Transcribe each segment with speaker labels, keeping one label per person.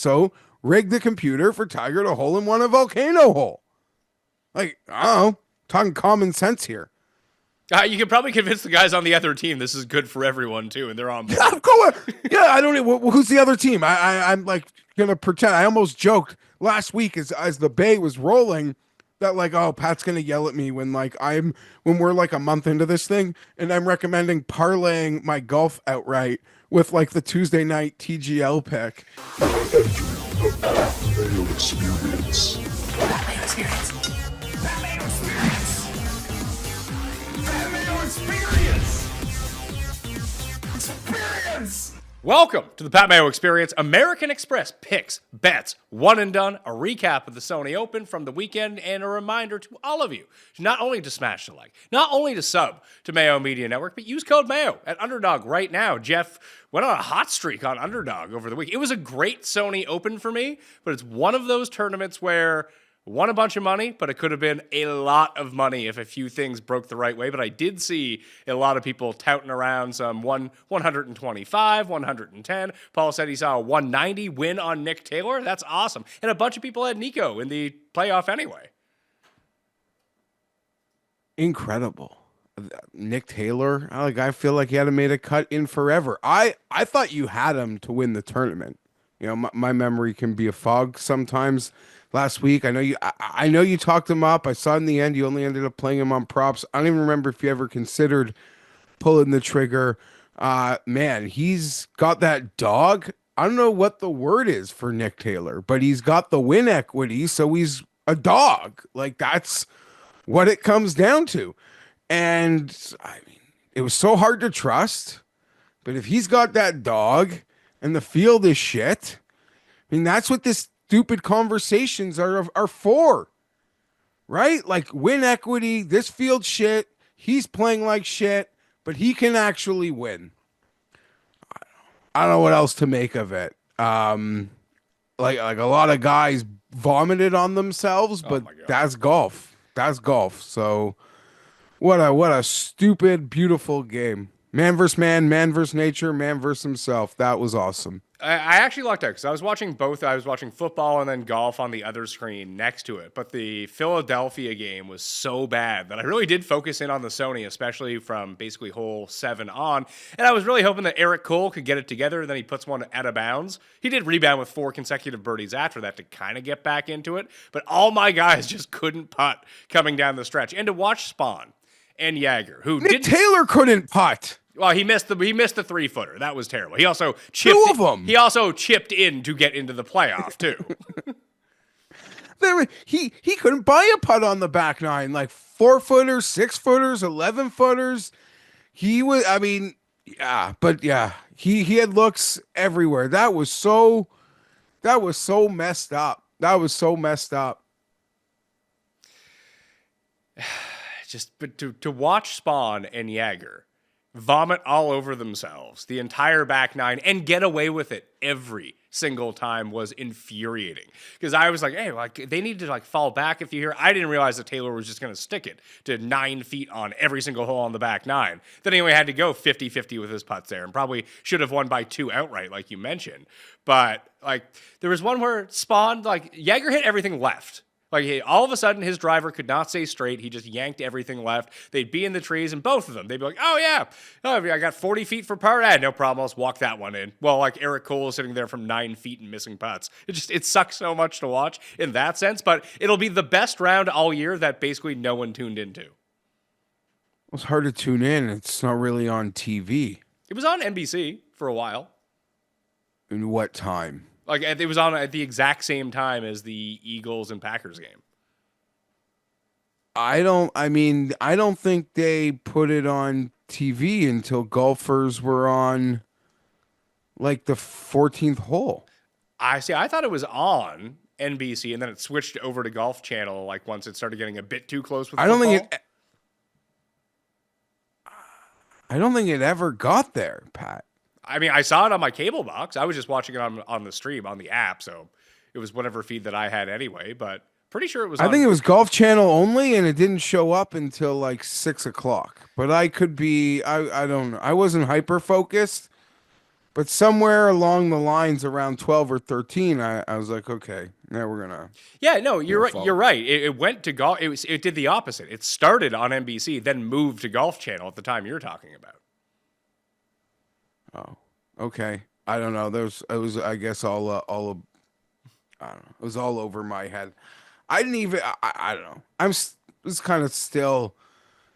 Speaker 1: So rig the computer for Tiger to hole in one a volcano hole. Like, I don't know, talking common sense here.
Speaker 2: You can probably convince the guys on the other team this is good for everyone too, and they're on board.
Speaker 1: Yeah, I'm going. Yeah, I don't know who's the other team. I'm like gonna pretend. I almost joked last week as the Bay was rolling that like, oh, Pat's gonna yell at me when we're like a month into this thing, and I'm recommending parlaying my golf outright with like the Tuesday night TGL pick.
Speaker 3: Mayo experience.
Speaker 4: Mayo experience. Mayo experience. Mayo experience. Experience.
Speaker 2: Welcome to the Pat Mayo Experience, American Express picks, bets, one and done, a recap of the Sony Open from the weekend, and a reminder to all of you not only to smash the like, not only to sub to Mayo Media Network, but use code Mayo at Underdog right now. Jeff went on a hot streak on Underdog over the week. It was a great Sony Open for me, but it's one of those tournaments where won a bunch of money, but it could have been a lot of money if a few things broke the right way. But I did see a lot of people touting around some 125, 110. Paul said he saw a 190 win on Nick Taylor. That's awesome. And a bunch of people had Nico in the playoff anyway.
Speaker 1: Incredible. Nick Taylor, I feel like he hadn't made a cut in forever. I thought you had him to win the tournament. You know, my memory can be a fog sometimes. Last week, I know you talked him up. I saw in the end you only ended up playing him on props. I don't even remember if you ever considered pulling the trigger. Man, he's got that dog. I don't know what the word is for Nick Taylor, but he's got the win equity, so he's a dog. Like, that's what it comes down to. And I mean, it was so hard to trust, but if he's got that dog and the field is shit, I mean, that's what this stupid conversations are for, right? Like, win equity, this field shit, he's playing like shit, but he can actually win. I don't know what else to make of it. Like a lot of guys vomited on themselves, but that's golf. That's golf. So what a stupid, beautiful game. Man versus man, man versus nature, man versus himself. That was awesome.
Speaker 2: I actually lucked out because I was watching both. I was watching football and then golf on the other screen next to it. But the Philadelphia game was so bad that I really did focus in on the Sony, especially from basically hole 7 on. And I was really hoping that Eric Cole could get it together, and then he puts one out of bounds. He did rebound with 4 consecutive birdies after that to kind of get back into it. But all my guys just couldn't putt coming down the stretch. And to watch Spawn and Jagger, who
Speaker 1: Nick Taylor couldn't putt.
Speaker 2: Well, he missed the 3-footer. That was terrible. He also chipped. He also chipped in to get into the playoff too.
Speaker 1: He couldn't buy a putt on the back nine, like 4-footers, 6-footers, 11-footers. He was. I mean, yeah, but yeah, he had looks everywhere. That was so messed up. That was so messed up.
Speaker 2: But to watch Spawn and Jagger vomit all over themselves the entire back nine and get away with it every single time was infuriating. Because I was like, hey, like, they need to like fall back a few here. I didn't realize that Taylor was just going to stick it to 9 feet on every single hole on the back nine. Then he only had to go 50-50 with his putts there and probably should have won by 2 outright, like you mentioned. But like, there was one where Spawn, like, Jagger hit everything left. Like, all of a sudden, his driver could not stay straight. He just yanked everything left. They'd be in the trees, and both of them, they'd be like, oh, yeah, I got 40 feet for par. No problem. I'll just walk that one in. Well, like, Eric Cole is sitting there from 9 feet and missing putts. It sucks so much to watch in that sense, but it'll be the best round all year that basically no one tuned into.
Speaker 1: It's hard to tune in. It's not really on TV.
Speaker 2: It was on NBC for a while.
Speaker 1: In what time?
Speaker 2: Like, it was on at the exact same time as the Eagles and Packers game.
Speaker 1: I don't think they put it on TV until golfers were on, like, the 14th hole.
Speaker 2: I thought it was on NBC, and then it switched over to Golf Channel, like, once it started getting a bit too close with football.
Speaker 1: I don't think it ever got there, Pat.
Speaker 2: I mean, I saw it on my cable box. I was just watching it on the stream, on the app, so it was whatever feed that I had anyway, but pretty sure it was
Speaker 1: I think it was Golf Channel only, and it didn't show up until like 6 o'clock. But I could be, I don't know. I wasn't hyper-focused, But somewhere along the lines around 12 or 13, I was like, okay, now we're gonna
Speaker 2: Yeah, no, you're right.
Speaker 1: follow.
Speaker 2: You're right. It went to golf. It did the opposite. It started on NBC, then moved to Golf Channel at the time you're talking about.
Speaker 1: Oh, okay. I don't know. It was I guess I don't know. It was all over my head. I didn't even I don't know. Was kind of still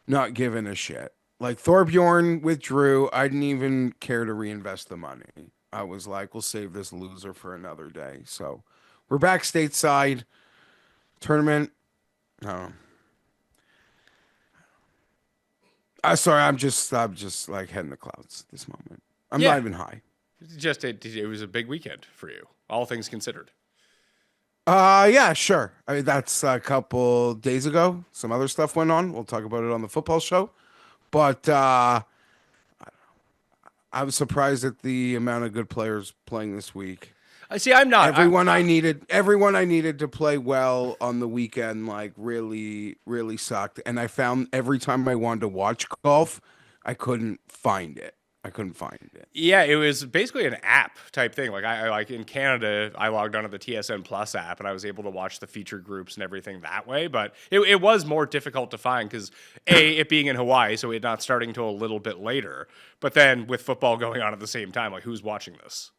Speaker 1: not giving a shit. Like Thorbjorn withdrew. I didn't even care to reinvest the money. I was like, we'll save this loser for another day. So we're back stateside tournament. No. Sorry, I'm just like head in the clouds this moment. I'm
Speaker 2: Yeah.
Speaker 1: not even high.
Speaker 2: It was a big weekend for you, all things considered.
Speaker 1: Yeah, sure. I mean, that's a couple days ago. Some other stuff went on. We'll talk about it on the football show. But I was surprised at the amount of good players playing this week.
Speaker 2: I see. I'm not.
Speaker 1: Everyone I needed to play well on the weekend, like really, really sucked. And I found every time I wanted to watch golf, I couldn't find it. I couldn't find it.
Speaker 2: Yeah, it was basically an app type thing. Like I like in Canada, I logged onto the TSN Plus app and I was able to watch the featured groups and everything that way. But it was more difficult to find because it being in Hawaii, so it not starting until a little bit later. But then with football going on at the same time, like who's watching this?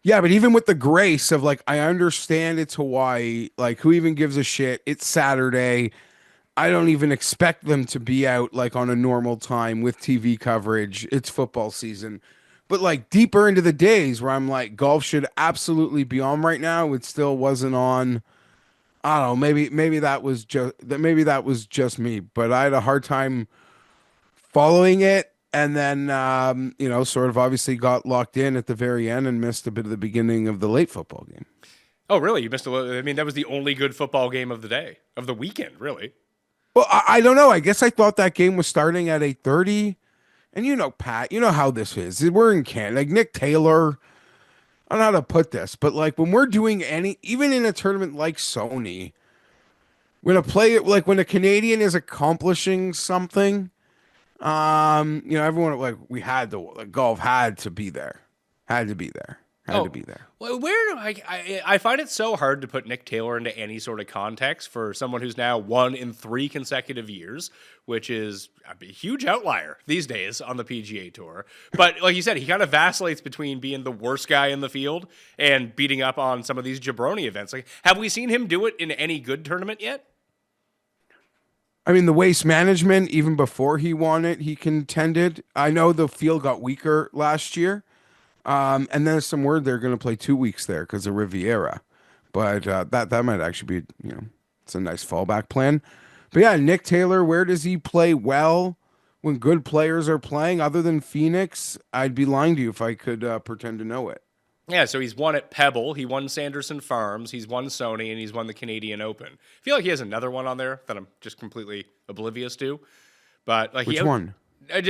Speaker 1: Yeah, but even with the grace of like, I understand it's Hawaii. Like, who even gives a shit? It's Saturday. I don't even expect them to be out like on a normal time with TV coverage. It's football season. But like deeper into the days where I'm like, golf should absolutely be on right now. It still wasn't on. I don't know. Maybe that was just me. But I had a hard time following it. And then, sort of obviously got locked in at the very end and missed a bit of the beginning of the late football game.
Speaker 2: Oh, really? You missed a little. I mean, that was the only good football game of the day, of the weekend, really.
Speaker 1: Well, I don't know. I guess I thought that game was starting at 8:30. And Pat, you know how this is. We're in Canada. Like Nick Taylor, I don't know how to put this, but like when we're doing even in a tournament like Sony, we're gonna play it like when a Canadian is accomplishing something. Everyone like we had to like golf had to be there, had to be there, had to be there.
Speaker 2: Well, where I find it so hard to put Nick Taylor into any sort of context for someone who's now won in 3 consecutive years, which is a huge outlier these days on the PGA Tour. But like you said, he kind of vacillates between being the worst guy in the field and beating up on some of these jabroni events. Like, have we seen him do it in any good tournament yet?
Speaker 1: I mean, the waste management, even before he won it, he contended. I know the field got weaker last year. And then there's some word they're going to play 2 weeks there because of Riviera. But that might actually be, it's a nice fallback plan. But yeah, Nick Taylor, where does he play well when good players are playing? Other than Phoenix, I'd be lying to you if I could pretend to know it.
Speaker 2: Yeah, so he's won at Pebble, he won Sanderson Farms, he's won Sony, and he's won the Canadian Open. I feel like he has another one on there that I'm just completely oblivious to. But like
Speaker 1: Which one?
Speaker 2: I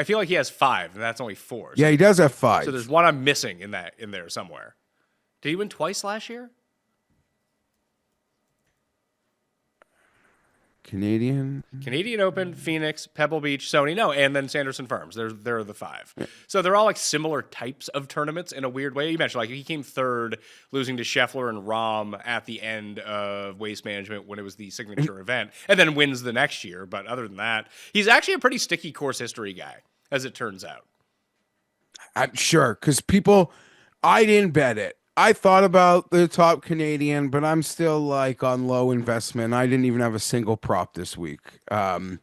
Speaker 2: feel like he has 5, and that's only 4.
Speaker 1: Yeah, he does have 5.
Speaker 2: So there's one I'm missing in there somewhere. Did he win twice last year?
Speaker 1: Canadian
Speaker 2: Open, Phoenix, Pebble Beach, Sony, no, and then Sanderson Farms. There are the 5. Yeah. So they're all like similar types of tournaments in a weird way. You mentioned like he came 3rd, losing to Scheffler and Rahm at the end of Waste Management when it was the signature event, and then wins the next year. But other than that, he's actually a pretty sticky course history guy, as it turns out.
Speaker 1: I'm sure, because I didn't bet it. I thought about the top Canadian, but I'm still like on low investment. I didn't even have a single prop this week. That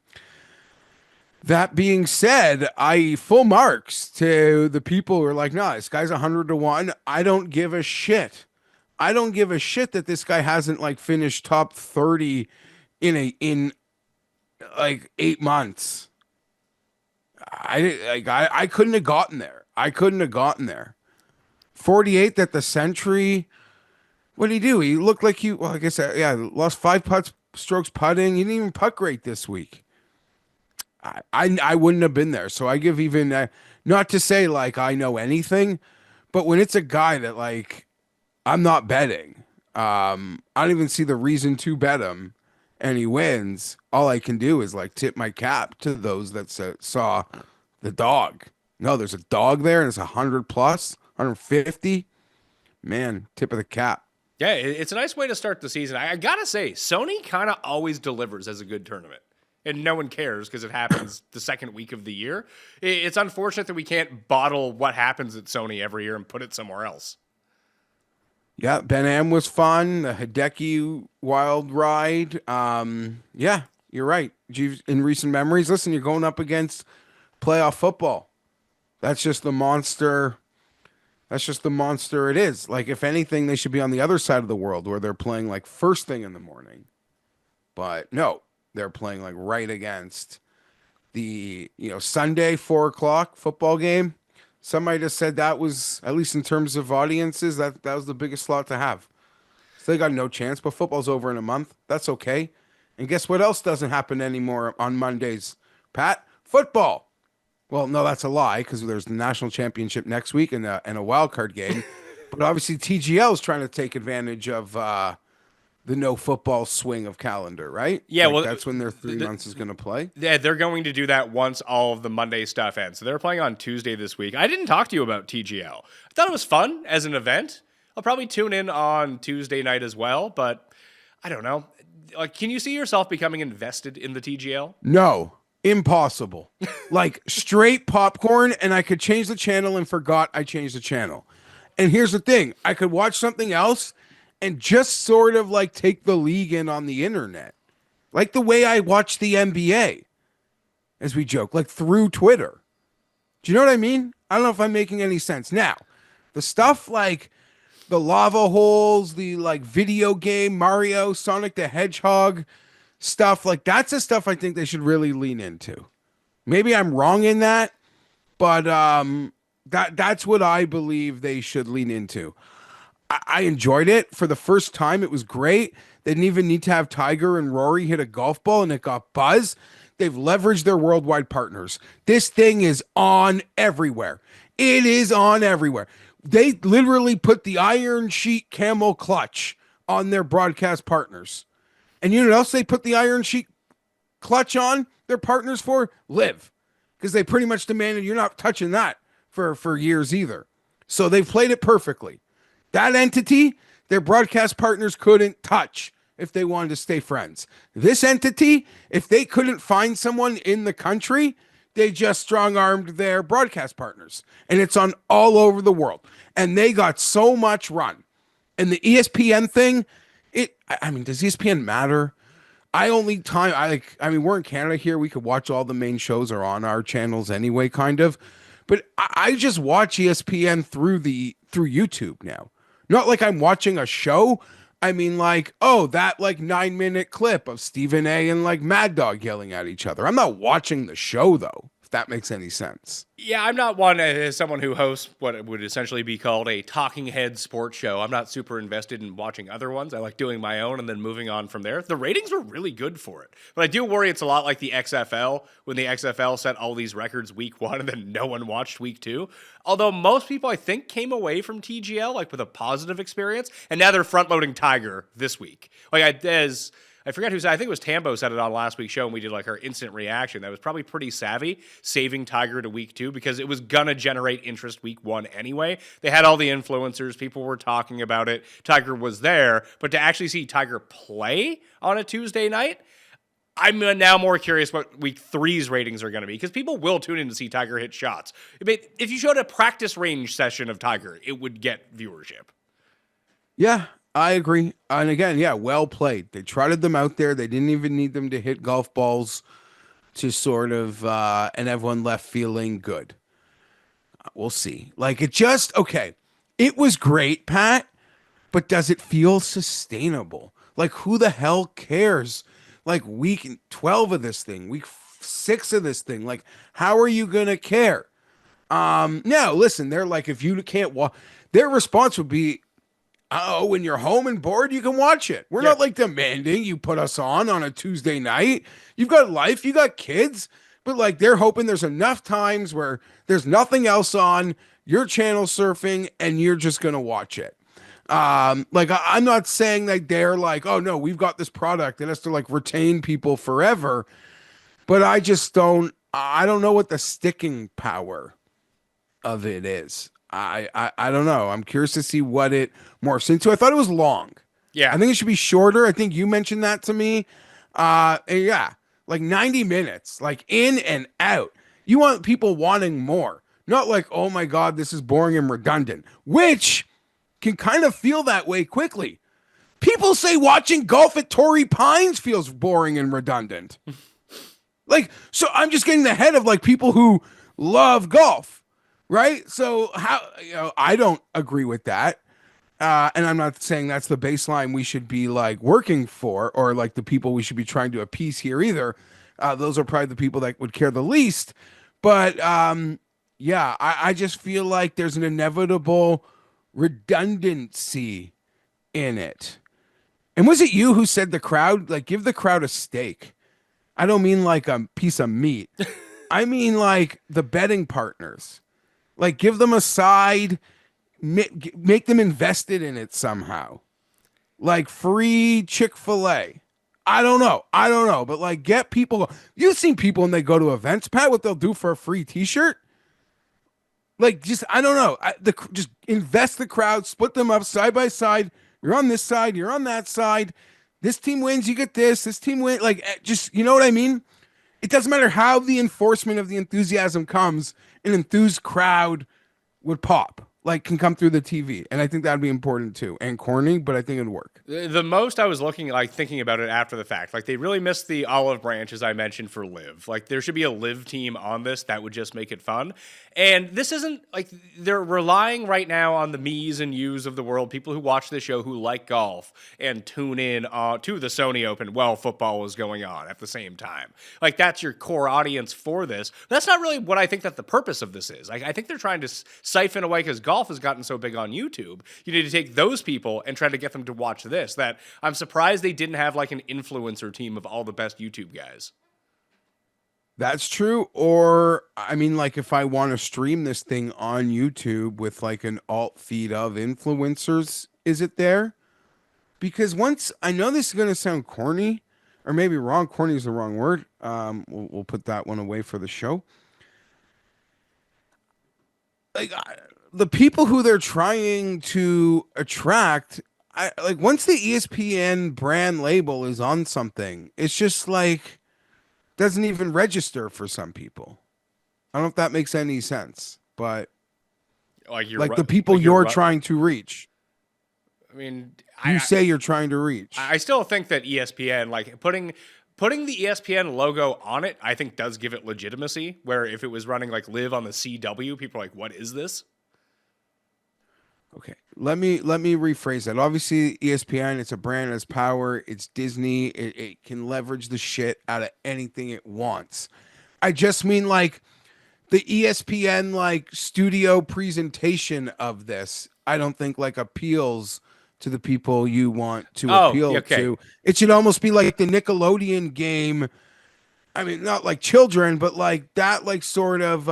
Speaker 1: being said, I full marks to the people who are like, no, this guy's 100 to 1. I don't give a shit. I don't give a shit that this guy hasn't like finished top 30 in like 8 months. I couldn't have gotten there. 48th at the Century. What did he do? He looked like like I said, lost 5 strokes putting. He didn't even putt great this week. I wouldn't have been there. So I give even, not to say like I know anything, but when it's a guy that like I'm not betting, I don't even see the reason to bet him, and he wins, all I can do is like tip my cap to those that saw the dog. No, there's a dog there, and it's 100 plus, 150. Man, tip of the cap.
Speaker 2: Yeah, it's a nice way to start the season. I gotta say, Sony kind of always delivers as a good tournament. And no one cares because it happens the second week of the year. It's unfortunate that we can't bottle what happens at Sony every year and put it somewhere else.
Speaker 1: Yeah, Ben Am was fun. The Hideki Wild Ride. Yeah, you're right. In recent memories, listen, you're going up against playoff football. That's just the monster. That's just the monster it is. Like, if anything, they should be on the other side of the world where they're playing like first thing in the morning. But no, they're playing like right against the, Sunday 4 o'clock football game. Somebody just said that was, at least in terms of audiences, that was the biggest slot to have. So they got no chance, but football's over in a month. That's okay. And guess what else doesn't happen anymore on Mondays, Pat? Football. Well, no, that's a lie because there's the national championship next week and a wild card game. But obviously TGL is trying to take advantage of the no football swing of calendar, right?
Speaker 2: Yeah,
Speaker 1: like
Speaker 2: well,
Speaker 1: that's when their 3 months is going to play.
Speaker 2: Yeah, they're going to do that once all of the Monday stuff ends. So they're playing on Tuesday this week. I didn't talk to you about TGL. I thought it was fun as an event. I'll probably tune in on Tuesday night as well, but I don't know. Like, can you see yourself becoming invested in the TGL?
Speaker 1: No, impossible. Like straight popcorn, and I could change the channel and forgot I changed the channel. And here's the thing, I could watch something else and just sort of like take the league in on the internet. Like the way I watch the NBA, as we joke, like through Twitter. Do you know what I mean? I don't know if I'm making any sense. Now, the stuff like the lava holes, the like video game, Mario, Sonic the Hedgehog stuff, like that's the stuff I think they should really lean into. Maybe I'm wrong in that, but that's what I believe they should lean into. I enjoyed it. For the first time, it was great. They didn't even need to have Tiger and Rory hit a golf ball and it got buzz. They've leveraged their worldwide partners. This thing is on everywhere. It is on everywhere. They literally put the Iron Sheet Camel Clutch on their broadcast partners. And you know what else they put the Iron Sheet Clutch on their partners for? Live. Because they pretty much demanded you're not touching that for years either. So they've played it perfectly. That entity, their broadcast partners couldn't touch if they wanted to stay friends. This entity, if they couldn't find someone in the country, they just strong-armed their broadcast partners. And it's on all over the world. And they got so much run. And the ESPN thing, does ESPN matter? We're in Canada here. We could watch all the main shows are on our channels anyway, kind of. But I just watch ESPN through YouTube now. Not like I'm watching a show. I mean, like, that like 9-minute clip of Stephen A. and like Mad Dog yelling at each other. I'm not watching the show though, if that makes any sense.
Speaker 2: Yeah, I'm not one as someone who hosts what would essentially be called a talking head sports show. I'm not super invested in watching other ones. I like doing my own and then moving on from there. The ratings were really good for it. But I do worry it's a lot like the XFL, when the XFL set all these records week 1 and then no one watched week 2. Although most people, I think, came away from TGL like with a positive experience, and now they're front-loading Tiger this week. I forget who said, I think it was Tambo said it on last week's show, and we did like our instant reaction. That was probably pretty savvy, saving Tiger to week 2, because it was going to generate interest week 1 anyway. They had all the influencers. People were talking about it. Tiger was there. But to actually see Tiger play on a Tuesday night, I'm now more curious what week 3's ratings are going to be, because people will tune in to see Tiger hit shots. If you showed a practice range session of Tiger, it would get viewership.
Speaker 1: Yeah, I agree. And again, yeah, well played. They trotted them out there. They didn't even need them to hit golf balls to sort of, and everyone left feeling good. We'll see. Like it was great, Pat, but does it feel sustainable? Like, who the hell cares? Like week 12 of this thing, week 6 of this thing. Like, how are you going to care? No, listen, they're like, if you can't watch, their response would be, when you're home and bored, you can watch it. We're not like demanding you put us on a Tuesday night. You've got life, you got kids, but like they're hoping there's enough times where there's nothing else on, you're channel surfing, and you're just going to watch it. I'm not saying that they're like, oh no, we've got this product that has to like retain people forever, but I don't know what the sticking power of it is. I don't know. I'm curious to see what it morphs into. I thought it was long.
Speaker 2: Yeah.
Speaker 1: I think it should be shorter. I think you mentioned that to me. And yeah, like 90 minutes, like in and out. You want people wanting more, not like, oh my God, this is boring and redundant, which can kind of feel that way quickly. People say watching golf at Torrey Pines feels boring and redundant. Like, so I'm just getting the head of like people who love golf, right? So how, I don't agree with that. And I'm not saying that's the baseline we should be like working for, or like the people we should be trying to appease here either. Those are probably the people that would care the least. But yeah, I just feel like there's an inevitable redundancy in it. And was it you who said the crowd, like, give the crowd a steak? I don't mean like a piece of meat. I mean like the betting partners. Like, give them a side, make them invested in it somehow. Like free Chick-fil-A. I don't know. But like, get people. You've seen people when they go to events, Pat, what they'll do for a free t-shirt? Like, just, I don't know. Just invest the crowd, split them up side by side. You're on this side, you're on that side. This team wins, you get this. This team wins. Like, just, you know what I mean? It doesn't matter how the enforcement of the enthusiasm comes, an enthused crowd would pop, like, can come through the TV. And I think that'd be important too. And corny, but I think it'd work.
Speaker 2: The most I was thinking about it after the fact, like they really missed the olive branch, as I mentioned, for Live. Like there should be a Live team on this that would just make it fun. And this isn't like they're relying right now on the me's and you's of the world, people who watch this show who like golf and tune in to the Sony Open while football is going on at the same time. Like that's your core audience for this. But that's not really what I think that the purpose of this is. Like I think they're trying to siphon away, because golf has gotten so big on YouTube. You need to take those people and try to get them to watch this. That I'm surprised they didn't have like an influencer team of all the best YouTube guys.
Speaker 1: That's true. Or, I mean, like, if I want to stream this thing on YouTube with like an alt feed of influencers, is it there? Because once, I know this is going to sound corny, or maybe wrong. Corny is the wrong word. We'll put that one away for the show. Like, the people who they're trying to attract, like, once the ESPN brand label is on something, it's just like, doesn't even register for some people. I don't know if that makes any sense, but like the people you're trying to reach.
Speaker 2: I mean,
Speaker 1: you say you're trying to reach.
Speaker 2: I still think that ESPN, like putting the ESPN logo on it, I think does give it legitimacy. Where if it was running like Live on the CW, people are like, "What is this?"
Speaker 1: Okay, let me rephrase that. Obviously, ESPN, it's a brand, it has power. It's Disney. It can leverage the shit out of anything it wants. I just mean like the ESPN like studio presentation of this. I don't think like appeals to the people you want to appeal to. It should almost be like the Nickelodeon game. I mean, not like children, but like that, like sort of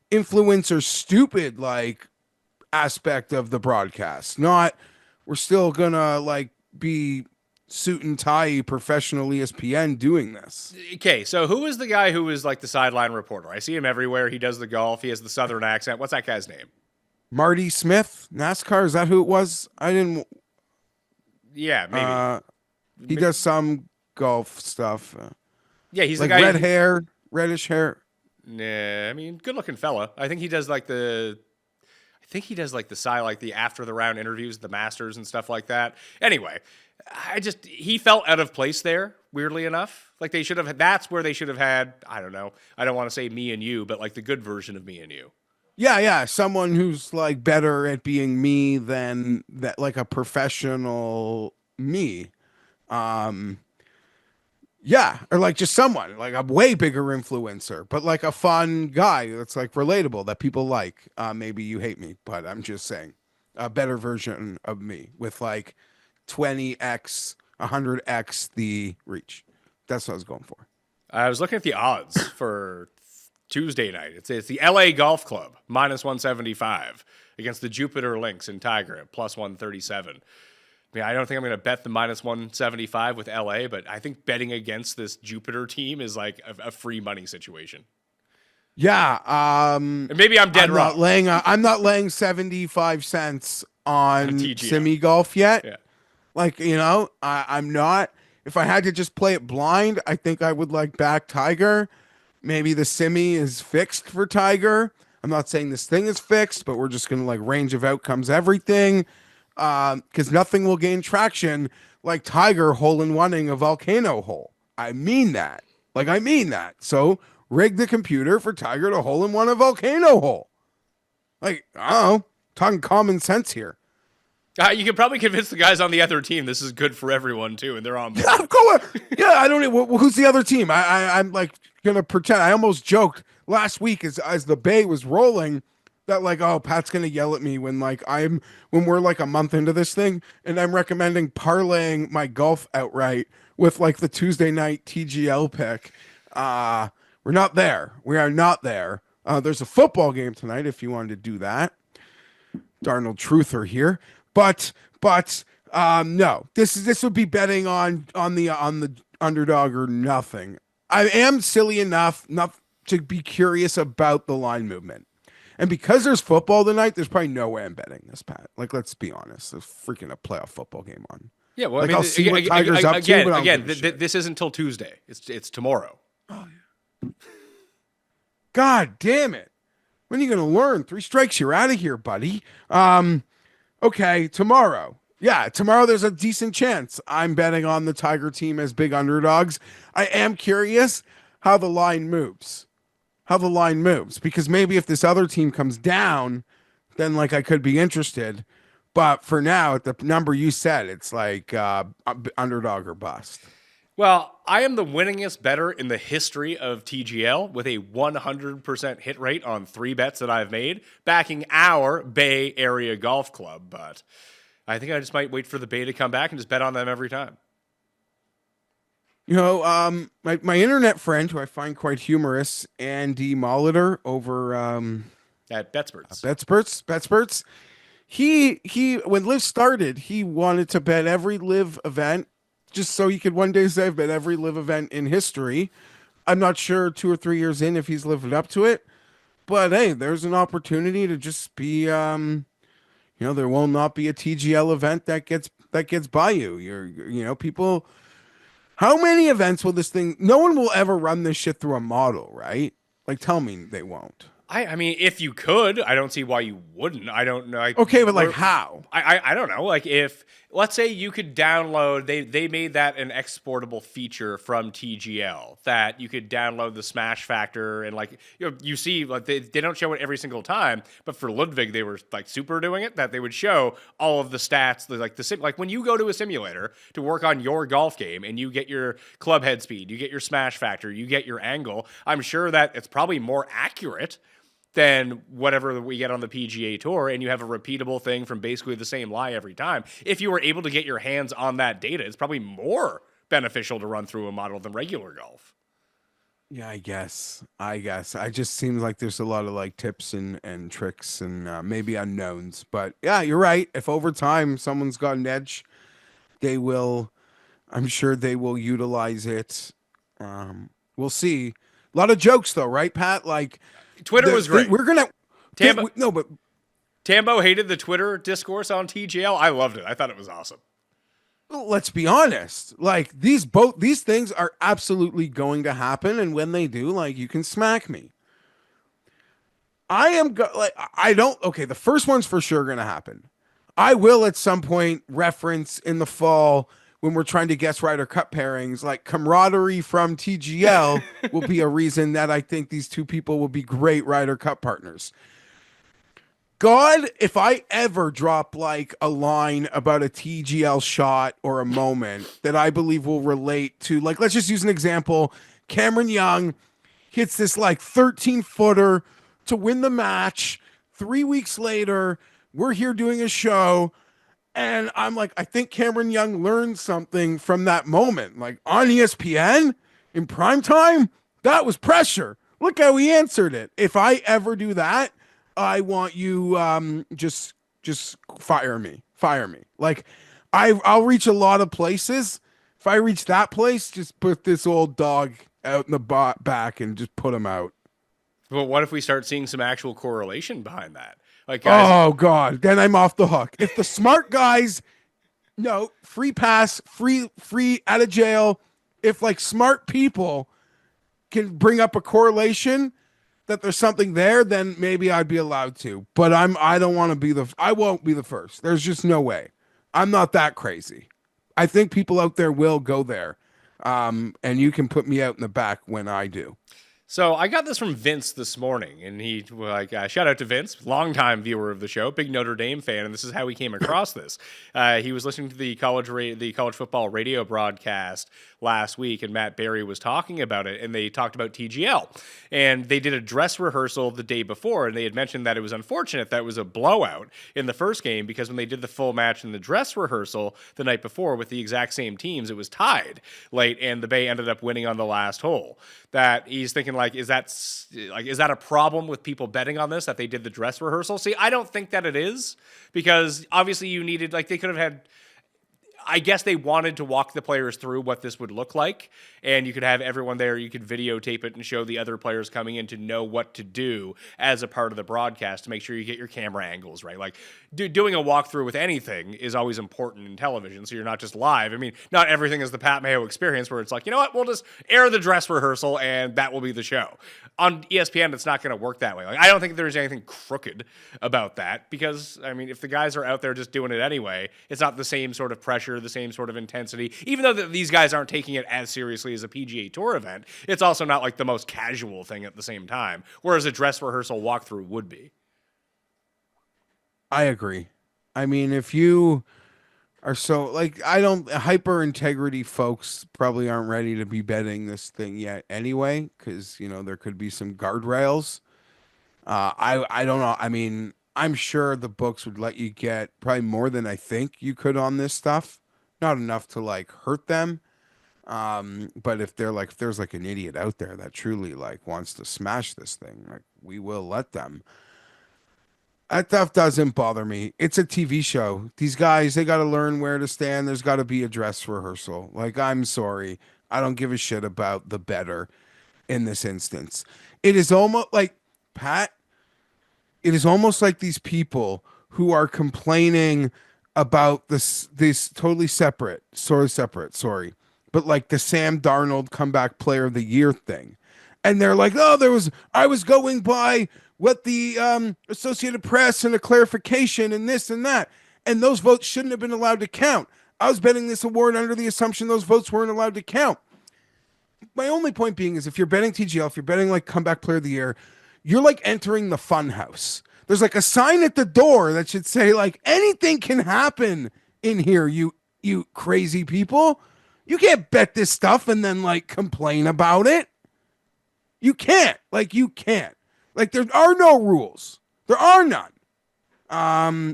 Speaker 1: influencer stupid like aspect of the broadcast. Not we're still gonna like be suit and tie professional ESPN doing this.
Speaker 2: Okay, so who is the guy who is like the sideline reporter? I see him everywhere. He does the golf. He has the southern accent. What's that guy's name?
Speaker 1: Marty Smith, NASCAR. Is that who it was? I didn't.
Speaker 2: Yeah, maybe.
Speaker 1: He does some golf stuff.
Speaker 2: Yeah, he's
Speaker 1: like
Speaker 2: the guy.
Speaker 1: Reddish hair.
Speaker 2: Nah, I mean, good looking fella. I think he does like the side, like the after the round interviews, the Masters and stuff like that. Anyway, he felt out of place there, weirdly enough. Like they should have, that's where they should have had, I don't know. I don't want to say me and you, but like the good version of me and you.
Speaker 1: Yeah. Someone who's like better at being me than that, like a professional me. Yeah, or like just someone like a way bigger influencer, but like a fun guy that's like relatable that people like. Maybe you hate me, but I'm just saying a better version of me with like 20x, 100x the reach. That's what I was going for.
Speaker 2: I was looking at the odds for Tuesday night. It's the LA Golf Club -175 against the Jupiter Lynx in Tiger at +137. I mean, I don't think I'm going to bet the -175 with LA, but I think betting against this Jupiter team is like a free money situation.
Speaker 1: Yeah.
Speaker 2: And maybe I'm dead wrong.
Speaker 1: I'm not laying 75 cents on
Speaker 2: TGL.
Speaker 1: semi golf yet.
Speaker 2: Yeah.
Speaker 1: Like, I'm not. If I had to just play it blind, I think I would like back Tiger. Maybe the semi is fixed for Tiger. I'm not saying this thing is fixed, but we're just gonna like range of outcomes everything. Because nothing will gain traction like Tiger hole-in-oneing a volcano hole. I mean that. Like, I mean that. So rig the computer for Tiger to hole-in-one a volcano hole. Like, I don't know. Talking common sense here.
Speaker 2: You can probably convince the guys on the other team this is good for everyone too, and they're on board.
Speaker 1: Yeah, I don't know. Who's the other team? I'm like gonna pretend. I almost joked last week as the Bay was rolling that like, oh, Pat's gonna yell at me when we're like a month into this thing, and I'm recommending parlaying my golf outright with like the Tuesday night TGL pick. We're not there. We are not there. There's a football game tonight if you wanted to do that. Darnold Truther here. But no. This would be betting on the underdog or nothing. I am silly enough not to be curious about the line movement. And because there's football tonight, there's probably no way I'm betting this, Pat. Like, let's be honest. There's freaking a playoff football game on.
Speaker 2: Yeah, well,
Speaker 1: like,
Speaker 2: I mean,
Speaker 1: I'll see what Tiger's up to, but
Speaker 2: again, this isn't until Tuesday. It's tomorrow.
Speaker 1: Oh, yeah. God damn it. When are you going to learn? 3 strikes, you're out of here, buddy. Okay, tomorrow. Yeah, tomorrow there's a decent chance I'm betting on the Tiger team as big underdogs. I am curious how the line moves. Because maybe if this other team comes down, then like I could be interested. But for now, at the number you said, it's like underdog or bust.
Speaker 2: Well, I am the winningest bettor in the history of TGL with a 100% hit rate on 3 bets that I've made, backing our Bay Area Golf Club. But I think I just might wait for the Bay to come back and just bet on them every time.
Speaker 1: My internet friend, who I find quite humorous, Andy Molitor over
Speaker 2: At BetSperts.
Speaker 1: BetSperts. He when Live started, he wanted to bet every Live event just so he could one day say I've bet every Live event in history. I'm not sure 2 or 3 years in if he's lived up to it, but hey, there's an opportunity to just be there will not be a TGL event that gets by you. People. How many events will this thing? No one will ever run this shit through a model, right? Like, tell me they won't.
Speaker 2: I mean, if you could, I don't see why you wouldn't. I don't know.
Speaker 1: Okay, but like how?
Speaker 2: I don't know. Like if, let's say you could download, they made that an exportable feature from TGL that you could download the smash factor and like, you see like they don't show it every single time, but for Ludwig, they were like super doing it, that they would show all of the stats, like when you go to a simulator to work on your golf game and you get your club head speed, you get your smash factor, you get your angle, I'm sure that it's probably more accurate than whatever we get on the PGA Tour, and you have a repeatable thing from basically the same lie every time. If you were able to get your hands on that data, it's probably more beneficial to run through a model than regular golf.
Speaker 1: Yeah, I guess. I just seems like there's a lot of like tips and tricks and maybe unknowns. But yeah, you're right. If over time someone's got an edge, I'm sure they will utilize it. We'll see. A lot of jokes though, right, Pat? Like,
Speaker 2: Twitter was great.
Speaker 1: We're gonna
Speaker 2: Tambo hated the Twitter discourse on TGL. I loved it. I thought it was awesome.
Speaker 1: Let's be honest. Like these things are absolutely going to happen, and when they do, like you can smack me. The first one's for sure gonna happen. I will at some point reference in the fall when we're trying to guess Ryder Cup pairings, like camaraderie from TGL will be a reason that I think these two people will be great Ryder Cup partners. God, if I ever drop like a line about a TGL shot or a moment that I believe will relate to, like, let's just use an example. Cameron Young hits this like 13-footer to win the match. 3 weeks later, we're here doing a show. And I'm like, I think Cameron Young learned something from that moment. Like on ESPN in prime time, that was pressure. Look how he answered it. If I ever do that, I want you just fire me. Like I'll reach a lot of places. If I reach that place, just put this old dog out in the back and just put him out.
Speaker 2: But what if we start seeing some actual correlation behind that? Like, guys,
Speaker 1: Oh God, then I'm off the hook. If the smart guys, no, free pass, free out of jail. If like smart people can bring up a correlation that there's something there, then maybe I'd be allowed to. But I don't want to be I won't be the first. There's just no way. I'm not that crazy. I think people out there will go there. And you can put me out in the back when I do.
Speaker 2: So I got this from Vince this morning, and he shout out to Vince, longtime viewer of the show, big Notre Dame fan, and this is how he came across this. He was listening to the college football radio broadcast last week, and Matt Berry was talking about it, and they talked about TGL, and they did a dress rehearsal the day before, and they had mentioned that it was unfortunate that it was a blowout in the first game because when they did the full match in the dress rehearsal the night before with the exact same teams, it was tied late, and the Bay ended up winning on the last hole. That he's thinking is that a problem with people betting on this, that they did the dress rehearsal? See, I don't think that it is, because obviously you needed, they could have had, I guess they wanted to walk the players through what this would look like, and you could have everyone there, you could videotape it and show the other players coming in to know what to do as a part of the broadcast to make sure you get your camera angles right. Like, doing a walkthrough with anything is always important in television, so you're not just live. I mean, not everything is the Pat Mayo experience where it's like, you know what, we'll just air the dress rehearsal and that will be the show. On ESPN, it's not going to work that way. Like, I don't think there's anything crooked about that because, I mean, if the guys are out there just doing it anyway, it's not the same sort of pressure, the same sort of intensity. Even though these guys aren't taking it as seriously as a PGA Tour event, it's also not like the most casual thing at the same time, whereas a dress rehearsal walkthrough would be.
Speaker 1: I agree. I mean, if you are hyper integrity folks probably aren't ready to be betting this thing yet anyway, because, there could be some guardrails. I don't know. I mean, I'm sure the books would let you get probably more than I think you could on this stuff. Not enough to hurt them. But if there's an idiot out there that truly wants to smash this thing, we will let them. That stuff doesn't bother me. It's a TV show. These guys, they got to learn where to stand. There's got to be a dress rehearsal. I'm sorry. I don't give a shit about the better in this instance. It is almost like, Pat, it is almost like these people who are complaining about this totally separate, sorry. But the Sam Darnold comeback player of the year thing. And they're like, oh, I was going by what the Associated Press and a clarification and this and that. And those votes shouldn't have been allowed to count. I was betting this award under the assumption those votes weren't allowed to count. My only point being is if you're betting TGL, if you're betting comeback player of the year, you're entering the fun house. There's a sign at the door that should say anything can happen in here, you crazy people. You can't bet this stuff and then complain about it. You can't. You can't. There are no rules. There are none.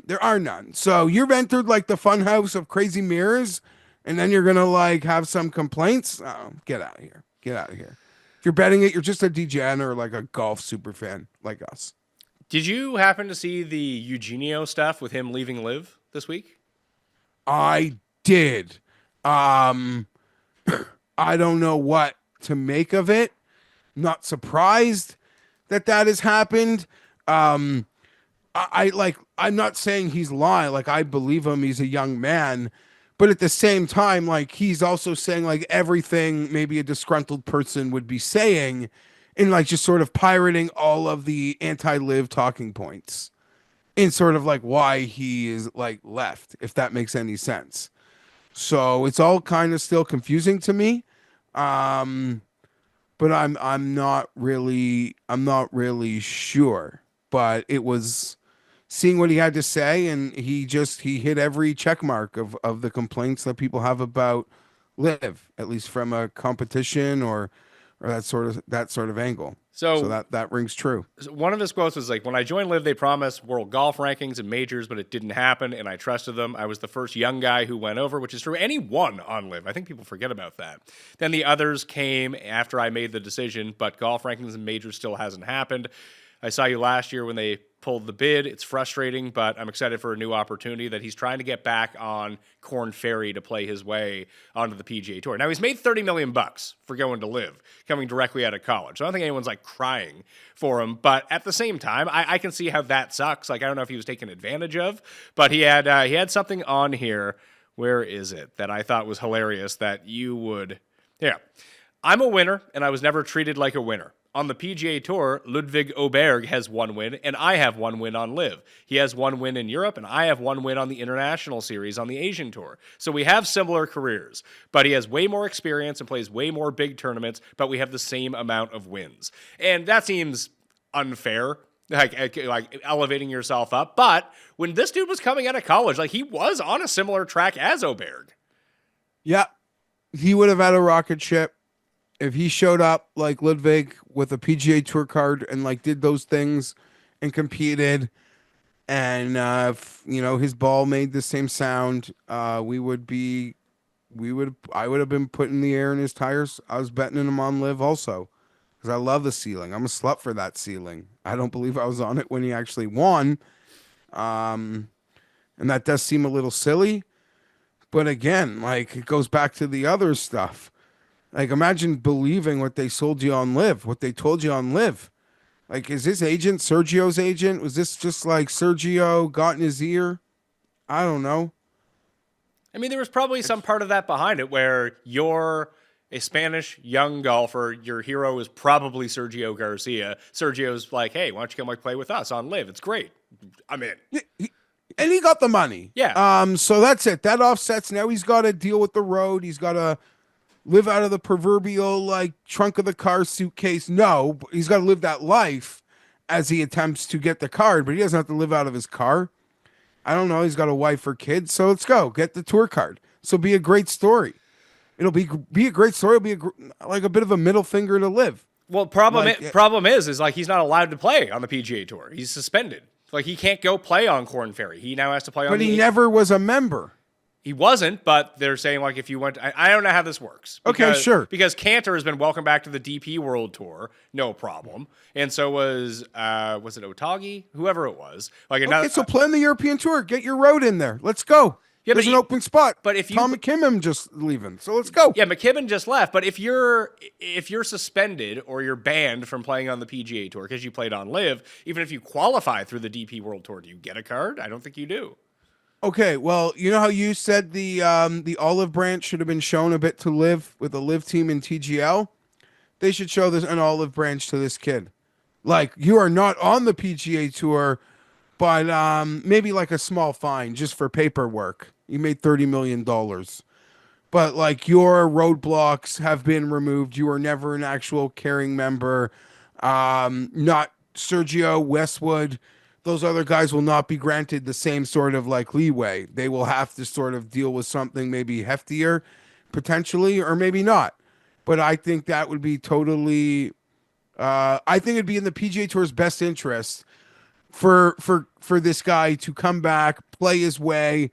Speaker 1: There are none. So you've entered the fun house of crazy mirrors, and then you're gonna have some complaints. Oh, get out of here. Get out of here. If you're betting it, you're just a degen or a golf super fan like us.
Speaker 2: Did you happen to see the Eugenio stuff with him leaving LIV this week?
Speaker 1: I did. I don't know what to make of it. Not surprised that has happened. I'm not saying he's lying. I believe him. He's a young man. But at the same time, he's also saying everything maybe a disgruntled person would be saying in just sort of pirating all of the anti-LIV talking points in sort of why he is left, if that makes any sense. So it's all kind of still confusing to me. But I'm not really sure. But it was seeing what he had to say, and he hit every check mark of the complaints that people have about LIV, at least from a competition or that sort of angle. So that rings true.
Speaker 2: One of his quotes was when I joined LIV, they promised world golf rankings and majors, but it didn't happen, and I trusted them. I was the first young guy who went over, which is true. And he won on LIV. I think people forget about that. Then the others came after I made the decision, but golf rankings and majors still hasn't happened. I saw you last year when they pulled the bid. It's frustrating, but I'm excited for a new opportunity that he's trying to get back on Korn Ferry to play his way onto the PGA Tour. Now, he's made $30 million for going to live, coming directly out of college. So I don't think anyone's like crying for him, but at the same time, I can see how that sucks. Like, I don't know if he was taken advantage of, but he had something on here. Where is it that I thought was hilarious that you would... Yeah. I'm a winner, and I was never treated like a winner. On the PGA Tour, Ludwig Oberg has 1 win, and I have 1 win on Live. He has 1 win in Europe, and I have 1 win on the International Series on the Asian Tour. So we have similar careers, but he has way more experience and plays way more big tournaments, but we have the same amount of wins. And that seems unfair, like elevating yourself up. But when this dude was coming out of college, like, he was on a similar track as Oberg.
Speaker 1: Yeah, he would have had a rocket ship. If he showed up like Ludwig with a PGA Tour card and like did those things and competed, and his ball made the same sound, I would have been putting the air in his tires. I was betting him on Live also because I love the ceiling. I'm a slut for that ceiling. I don't believe I was on it when he actually won, and that does seem a little silly. But again, like, it goes back to the other stuff. Like, imagine believing what they sold you on Live, what they told you on Live. Like, is this agent Sergio's agent? Was this just like Sergio got in his ear? I don't know.
Speaker 2: I mean, there was probably some part of that behind it where you're a Spanish young golfer. Your hero is probably Sergio Garcia. Sergio's like, hey, why don't you come play with us on Live? It's great. I'm in.
Speaker 1: And he got the money.
Speaker 2: Yeah.
Speaker 1: So that's it. That offsets. Now he's got to deal with the road. He's got to live out of the proverbial like trunk of the car suitcase. No, he's got to live that life as he attempts to get the card, but he doesn't have to live out of his car. I don't know. He's got a wife or kids, so let's go get the tour card. So be a great story. It'll be a great story. It'll be like a bit of a middle finger to Live.
Speaker 2: Well, problem is like he's not allowed to play on the PGA Tour. He's suspended. Like, he can't go play on Korn Ferry. He now has to play on.
Speaker 1: But he never was a member.
Speaker 2: He wasn't, but they're saying, like, if you went... I don't know how this works.
Speaker 1: Okay, sure.
Speaker 2: Because Cantor has been welcomed back to the DP World Tour, no problem. And so was it Otagi? Whoever it was. Like,
Speaker 1: so play on the European Tour. Get your road in there. Let's go. Yeah, there's an open spot.
Speaker 2: But if
Speaker 1: Tom McKibben just leaving, so let's go.
Speaker 2: Yeah, McKibben just left. But if you're suspended or you're banned from playing on the PGA Tour because you played on Live, even if you qualify through the DP World Tour, do you get a card? I don't think you do.
Speaker 1: Okay, well, you know how you said the olive branch should have been shown a bit to Live with a Live team in TGL? They should show an olive branch to this kid. Like, you are not on the PGA Tour, but maybe like a small fine just for paperwork. You made $30 million. But like, your roadblocks have been removed. You are never an actual caring member. Not Sergio, Westwood. Those other guys will not be granted the same sort of like leeway. They will have to sort of deal with something maybe heftier, potentially, or maybe not. But I think that would be totally. I think it'd be in the PGA Tour's best interest for this guy to come back, play his way.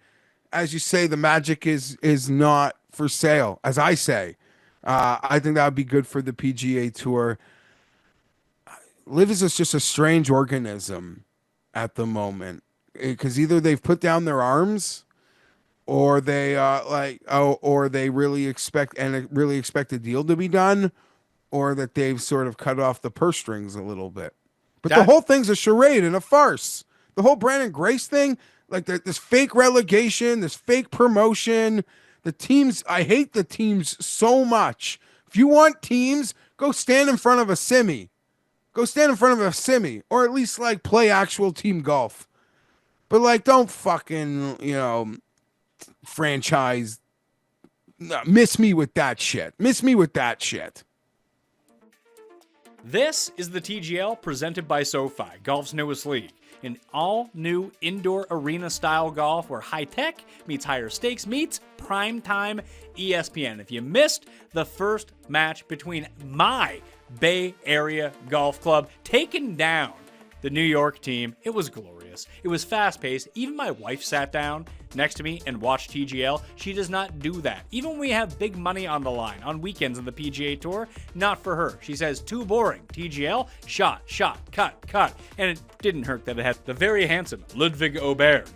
Speaker 1: As you say, the magic is not for sale. As I say, I think that would be good for the PGA Tour. Liv is just a strange organism at the moment, because either they've put down their arms, or they or they really expect a deal to be done, or that they've sort of cut off the purse strings a little bit. But the whole thing's a charade and a farce. The whole Brandon Grace thing, like this fake relegation, this fake promotion, the teams. I hate the teams so much. If you want teams, go stand in front of a semi. Go stand in front of a semi, or at least like play actual team golf. But like, don't fucking, franchise. Miss me with that shit. Miss me with that shit.
Speaker 2: This is the TGL presented by SoFi, golf's newest league. An all-new indoor arena-style golf where high-tech meets higher stakes meets primetime ESPN. If you missed the first match between my Bay Area Golf Club taking down the New York team, it was glorious. It was fast-paced. Even my wife sat down next to me and watch TGL. She does not do that. Even when we have big money on the line on weekends on the PGA Tour, not for her. She says, too boring. TGL, shot, cut. And it didn't hurt that it had the very handsome Ludwig Oberg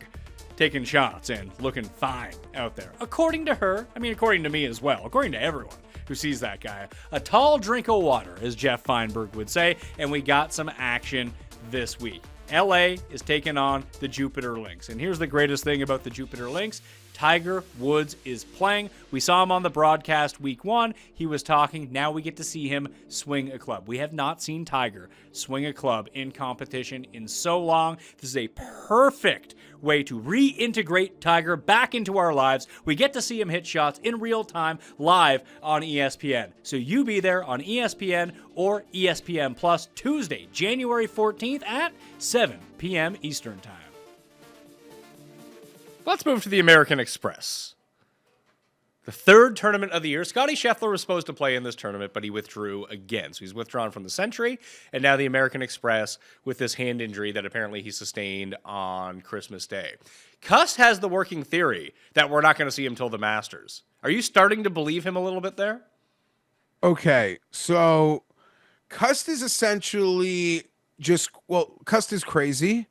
Speaker 2: taking shots and looking fine out there. According to her, I mean, according to me as well, according to everyone who sees that guy. A tall drink of water, as Geoff Fienberg would say, and we got some action this week. LA is taking on the Jupiter Lynx. And here's the greatest thing about the Jupiter Lynx. Tiger Woods is playing. We saw him on the broadcast week 1. He was talking. Now we get to see him swing a club. We have not seen Tiger swing a club in competition in so long. This is a perfect way to reintegrate Tiger back into our lives. We get to see him hit shots in real time live on ESPN. So you be there on ESPN or ESPN Plus Tuesday, January 14th at 7 p.m. Eastern Time. Let's move to the American Express. The third tournament of the year. Scottie Scheffler was supposed to play in this tournament, but he withdrew again. So he's withdrawn from the Century, and now the American Express with this hand injury that apparently he sustained on Christmas Day. Cust has the working theory that we're not going to see him till the Masters. Are you starting to believe him a little bit there?
Speaker 1: Okay, so Cust is essentially Cust is crazy.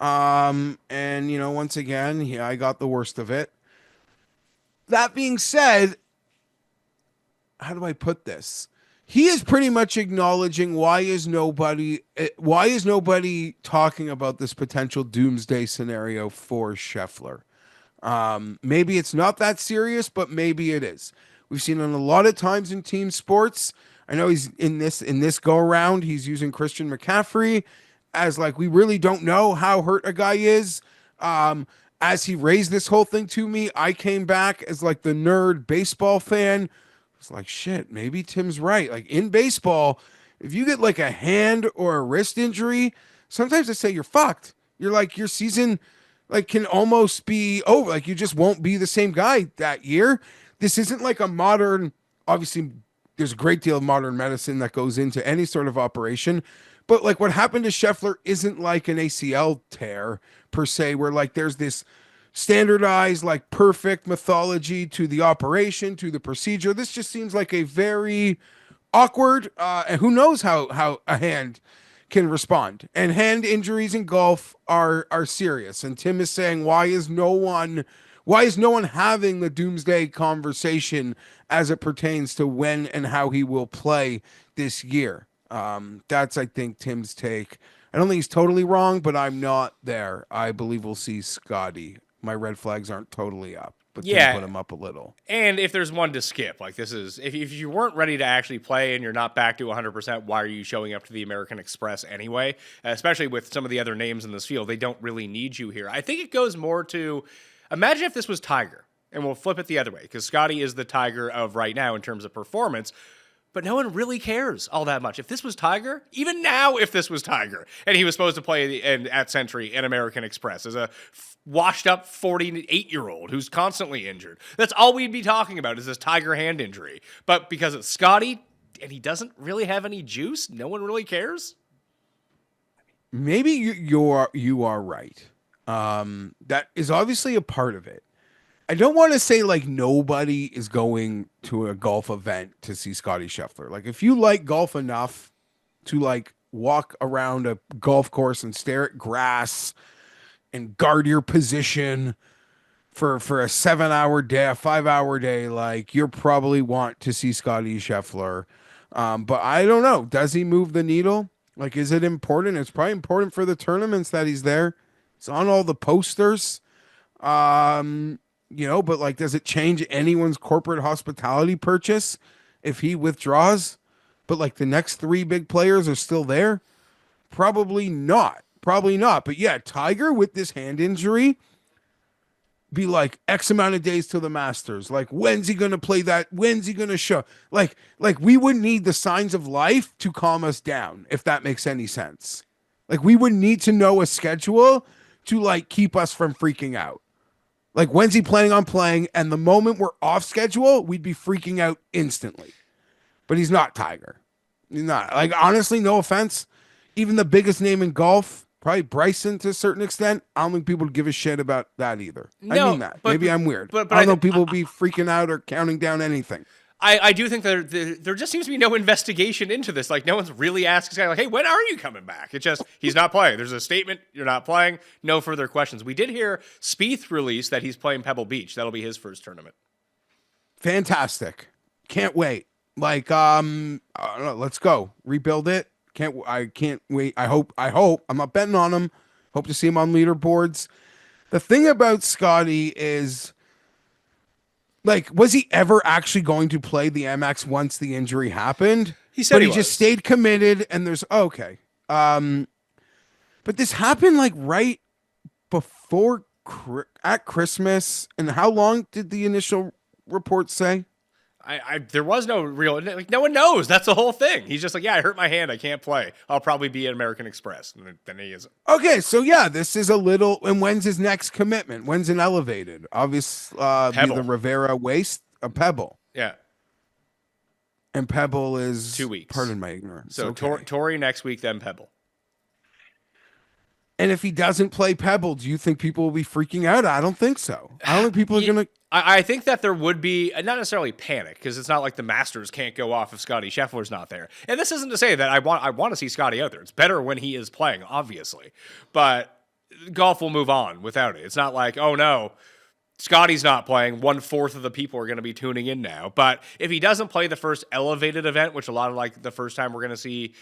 Speaker 1: And once again, I got the worst of it. That being said, how do I put this? He is pretty much acknowledging why is nobody talking about this potential doomsday scenario for Scheffler. Maybe it's not that serious, but maybe it is. We've seen it a lot of times in team sports. I know he's in this go around, he's using Christian McCaffrey as like, we really don't know how hurt a guy is. As he raised this whole thing to me, I came back as like the nerd baseball fan. It's like, shit, maybe Tim's right. Like in baseball, if you get like a hand or a wrist injury, sometimes they say you're fucked. You're like, your season like can almost be over. Like you just won't be the same guy that year. This isn't like a modern, obviously there's a great deal of modern medicine that goes into any sort of operation. But like what happened to Scheffler isn't like an ACL tear per se, where like there's this standardized, like perfect mythology to the operation, to the procedure. This just seems like a very awkward, and who knows how a hand can respond. And hand injuries in golf are serious. And Tim is saying, why is no one having the doomsday conversation as it pertains to when and how he will play this year? That's, I think, Tim's take. I don't think he's totally wrong, but I'm not there. I believe we'll see Scottie. My red flags aren't totally up, but Tim put him up a little.
Speaker 2: And if there's one to skip, like this is, if you weren't ready to actually play and you're not back to 100%, why are you showing up to the American Express anyway? Especially with some of the other names in this field, they don't really need you here. I think it goes more to, imagine if this was Tiger, and we'll flip it the other way, because Scottie is the Tiger of right now in terms of performance. But no one really cares all that much. If this was Tiger, even now, if this was Tiger, and he was supposed to play at Century and American Express as a washed-up 48-year-old who's constantly injured, that's all we'd be talking about is this Tiger hand injury. But because it's Scottie, and he doesn't really have any juice, no one really cares?
Speaker 1: Maybe you are right. That is obviously a part of it. I don't want to say like nobody is going to a golf event to see Scottie Scheffler. Like if you like golf enough to like walk around a golf course and stare at grass and guard your position for a 7-hour day, a 5-hour day, like you're probably want to see Scottie Scheffler. But I don't know. Does he move the needle? Like, is it important? It's probably important for the tournaments that he's there. It's on all the posters. But like, does it change anyone's corporate hospitality purchase if he withdraws? But like the next 3 big players are still there? Probably not. But yeah, Tiger with this hand injury, be like X amount of days till the Masters. Like, when's he going to play that? When's he going to show? Like we would need the signs of life to calm us down, if that makes any sense. Like we would need to know a schedule to like keep us from freaking out. Like, when's he planning on playing? And the moment we're off schedule, we'd be freaking out instantly. But he's not Tiger. He's not. Like, honestly, no offense. Even the biggest name in golf, Probably Bryson to a certain extent. I don't think people would give a shit about that either. I
Speaker 2: No,
Speaker 1: mean that.
Speaker 2: but-
Speaker 1: Maybe I'm weird.
Speaker 2: but
Speaker 1: I don't
Speaker 2: I-
Speaker 1: know people would be freaking out or counting down anything.
Speaker 2: I do think there just seems to be no investigation into this. Like, no one's really asking this guy, like, hey, when are you coming back? It's just, he's not playing. There's a statement, you're not playing, no further questions. We did hear Spieth release that he's playing Pebble Beach. That'll be his first tournament.
Speaker 1: Fantastic. Can't wait. Like, I don't know, let's go. Rebuild it. I can't wait. I hope. I'm not betting on him. Hope to see him on leaderboards. The thing about Scottie is, like, was he ever actually going to play the MX once the injury happened?
Speaker 2: He said
Speaker 1: but
Speaker 2: he
Speaker 1: he just
Speaker 2: was.
Speaker 1: stayed committed, and there's okay. But this happened like right before at Christmas. And how long did the initial report say?
Speaker 2: There was no real, like, no one knows. That's the whole thing. He's just like, yeah, I hurt my hand. I can't play. I'll probably be at American Express. And then he isn't.
Speaker 1: Okay, so yeah, this is a little. And when's his next commitment? When's an elevated? Obviously,
Speaker 2: Pebble.
Speaker 1: the Rivera Waste, a Pebble,
Speaker 2: Yeah.
Speaker 1: and Pebble is
Speaker 2: 2 weeks.
Speaker 1: Pardon my ignorance.
Speaker 2: So
Speaker 1: okay.
Speaker 2: Tory next week, then Pebble.
Speaker 1: And if he doesn't play Pebble, do you think people will be freaking out? I don't think so. I don't think people are gonna.
Speaker 2: I think that there would be, not necessarily panic, because it's not like the Masters can't go off if Scottie Scheffler's not there. And this isn't to say that I want to see Scottie out there. It's better when he is playing, obviously. But golf will move on without it. It's not like, oh no, Scottie's not playing. 1/4 of the people are going to be tuning in now. But if he doesn't play the first elevated event, which a lot of like the first time we're going to see,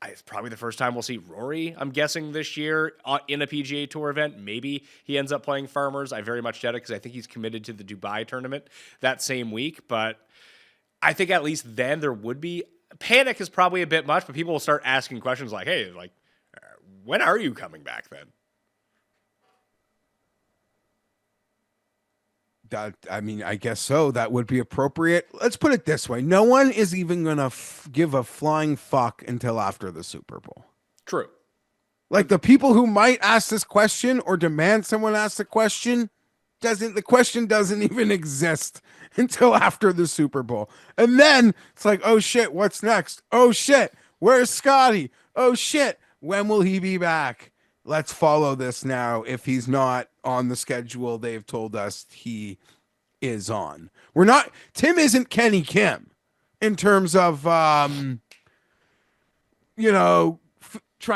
Speaker 2: it's probably the first time we'll see Rory, I'm guessing, this year in a PGA Tour event. Maybe he ends up playing Farmers. I very much doubt it because I think he's committed to the Dubai tournament that same week. But I think at least then there would be panic is probably a bit much, but people will start asking questions like, hey, like, when are you coming back then?
Speaker 1: I mean, I guess so. That would be appropriate. Let's put it this way: no one is even gonna give a flying fuck until after the Super Bowl.
Speaker 2: True.
Speaker 1: Like the people who might ask this question or demand someone ask the question, the question doesn't even exist until after the Super Bowl. And then it's like, oh shit, what's next? Oh shit, where's Scottie? Oh shit, when will he be back? Let's follow this now. If he's not on the schedule they've told us he is on. Tim isn't Kenny Kim in terms of, trying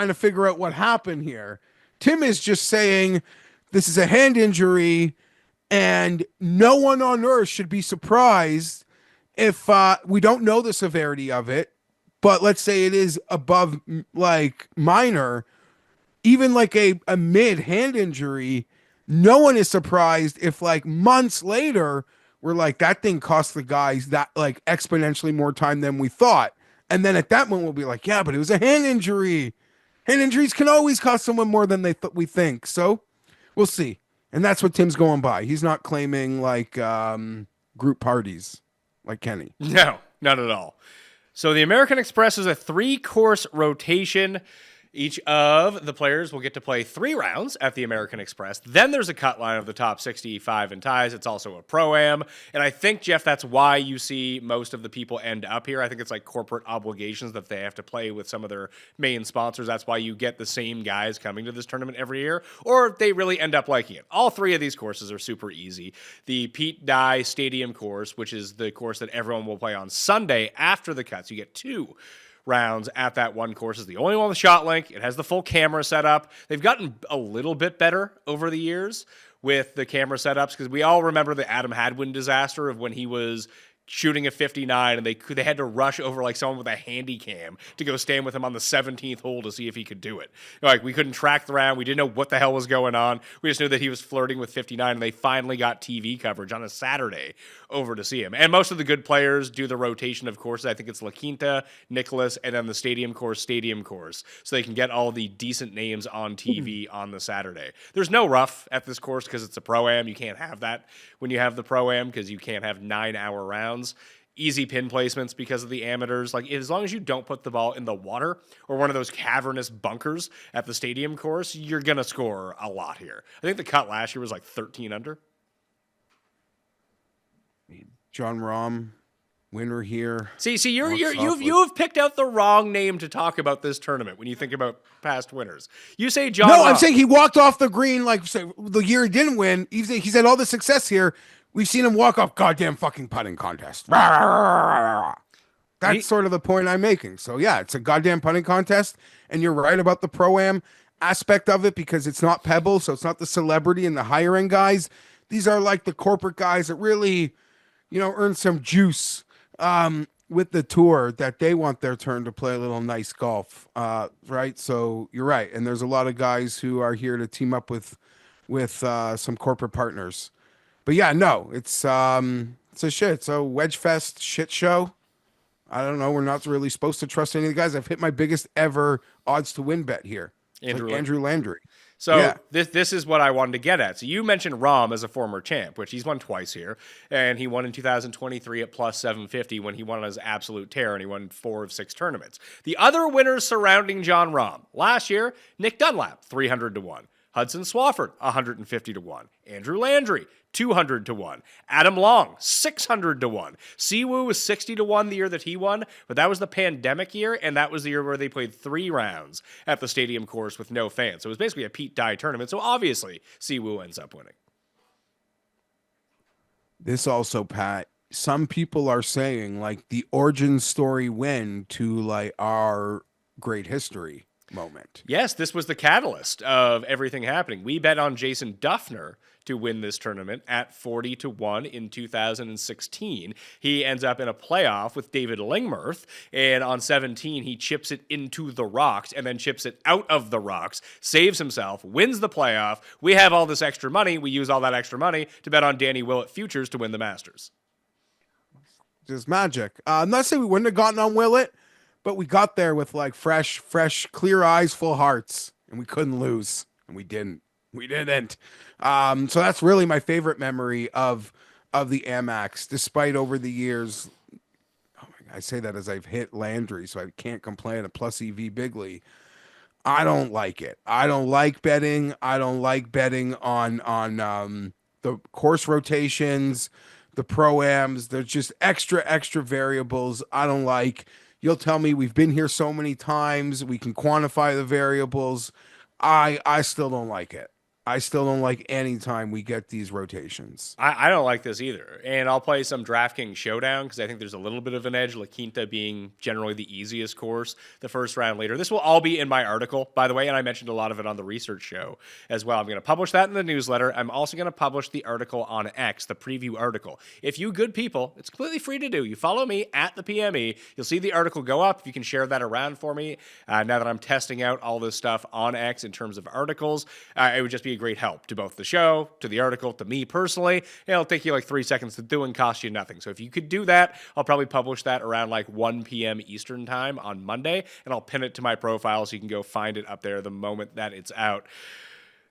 Speaker 1: to figure out what happened here. Tim is just saying this is a hand injury and no one on earth should be surprised if we don't know the severity of it, but let's say it is above like minor, even like a mid hand injury. No one is surprised if like months later we're like, that thing cost the guys that like exponentially more time than we thought. And then at that moment we'll be like, yeah, but it was a hand injury. Hand injuries can always cost someone more than we think. So we'll see. And that's what Tim's going by. He's not claiming like group parties like Kenny.
Speaker 2: No, not at all. So the American Express is a 3-course rotation. Each of the players will get to play 3 rounds at the American Express. Then there's a cut line of the top 65 in ties. It's also a Pro-Am. And I think, Jeff, that's why you see most of the people end up here. I think it's like corporate obligations that they have to play with some of their main sponsors. That's why you get the same guys coming to this tournament every year. Or they really end up liking it. All 3 of these courses are super easy. The Pete Dye Stadium course, which is the course that everyone will play on Sunday after the cuts. You get 2 rounds at that one course. Is the only one with shot link. It has the full camera setup. They've gotten a little bit better over the years with the camera setups because we all remember the Adam Hadwin disaster of when he was shooting a 59 and they had to rush over like someone with a handy cam to go stand with him on the 17th hole to see if he could do it. Like, we couldn't track the round. We didn't know what the hell was going on. We just knew that he was flirting with 59 and they finally got TV coverage on a Saturday over to see him. And most of the good players do the rotation of courses. I think it's La Quinta, Nicholas, and then the stadium course, so they can get all the decent names on TV on the Saturday. There's no rough at this course because it's a Pro-Am. You can't have that when you have the Pro-Am because you can't have 9-hour rounds. Easy pin placements because of the amateurs. Like, as long as you don't put the ball in the water or one of those cavernous bunkers at the stadium course, you're going to score a lot here. I think the cut last year was like 13 under.
Speaker 1: John Rahm winner here.
Speaker 2: See,
Speaker 1: Walks off with-
Speaker 2: you've picked out the wrong name to talk about this tournament when you think about past winners. You say John.
Speaker 1: No,
Speaker 2: Rahm.
Speaker 1: I'm saying he walked off the green like say, the year he didn't win. He's had all the success here. We've seen him walk off goddamn fucking putting contest. That's sort of the point I'm making. So yeah, it's a goddamn putting contest, and you're right about the pro-am aspect of it because it's not Pebble, so it's not the celebrity and the higher end guys. These are like the corporate guys that really, earn some juice with the tour that they want their turn to play a little nice golf, right? So you're right, and there's a lot of guys who are here to team up with some corporate partners. But yeah, no, it's a wedge fest shit show. I don't know. We're not really supposed to trust any of the guys. I've hit my biggest ever odds to win bet here. Andrew Landry.
Speaker 2: So
Speaker 1: yeah.
Speaker 2: this is what I wanted to get at. So you mentioned Rahm as a former champ, which he's won twice here, and he won in 2023 at plus 750 when he won on his absolute tear, and he won 4 of 6 tournaments. The other winners surrounding John Rahm last year: Nick Dunlap 300 to 1, Hudson Swafford 150 to 1, Andrew Landry 200 to 1, Adam Long 600 to 1. Siwoo was 60 to 1 the year that he won, but that was the pandemic year, and that was the year where they played 3 rounds at the stadium course with no fans. So it was basically a Pete Dye tournament. So obviously Siwoo ends up winning.
Speaker 1: This also, Pat, some people are saying like the origin story win to like our great history moment.
Speaker 2: Yes, this was the catalyst of everything happening. We bet on Jason Duffner to win this tournament at 40 to 1 in 2016. He ends up in a playoff with David Lingmerth, and on 17 he chips it into the rocks and then chips it out of the rocks, saves himself, wins the playoff. We have all this extra money. We use all that extra money to bet on Danny Willett Futures to win the Masters.
Speaker 1: Just magic. I'm not saying we wouldn't have gotten on Willett, but we got there with like fresh, clear eyes, full hearts, and we couldn't lose, and we didn't. So that's really my favorite memory of the Amex, despite over the years. Oh my God, I say that as I've hit Landry, so I can't complain. A plus EV Bigley. I don't like it. I don't like betting. I don't like betting on the course rotations, the pro-ams. There's just extra variables I don't like. You'll tell me we've been here so many times. We can quantify the variables. I still don't like it. I still don't like any time we get these rotations.
Speaker 2: I don't like this either. And I'll play some DraftKings Showdown because I think there's a little bit of an edge. La Quinta being generally the easiest course the first round later. This will all be in my article, by the way, and I mentioned a lot of it on the research show as well. I'm going to publish that in the newsletter. I'm also going to publish the article on X, the preview article. If you good people, it's completely free to do. You follow me at the PME. You'll see the article go up. If you can share that around for me, now that I'm testing out all this stuff on X in terms of articles, it would just be a great help to both the show, to the article, to me personally. It'll take you like 3 seconds to do and cost you nothing. So if you could do that, I'll probably publish that around like 1 p.m. Eastern time on Monday, and I'll pin it to my profile so you can go find it up there the moment that it's out.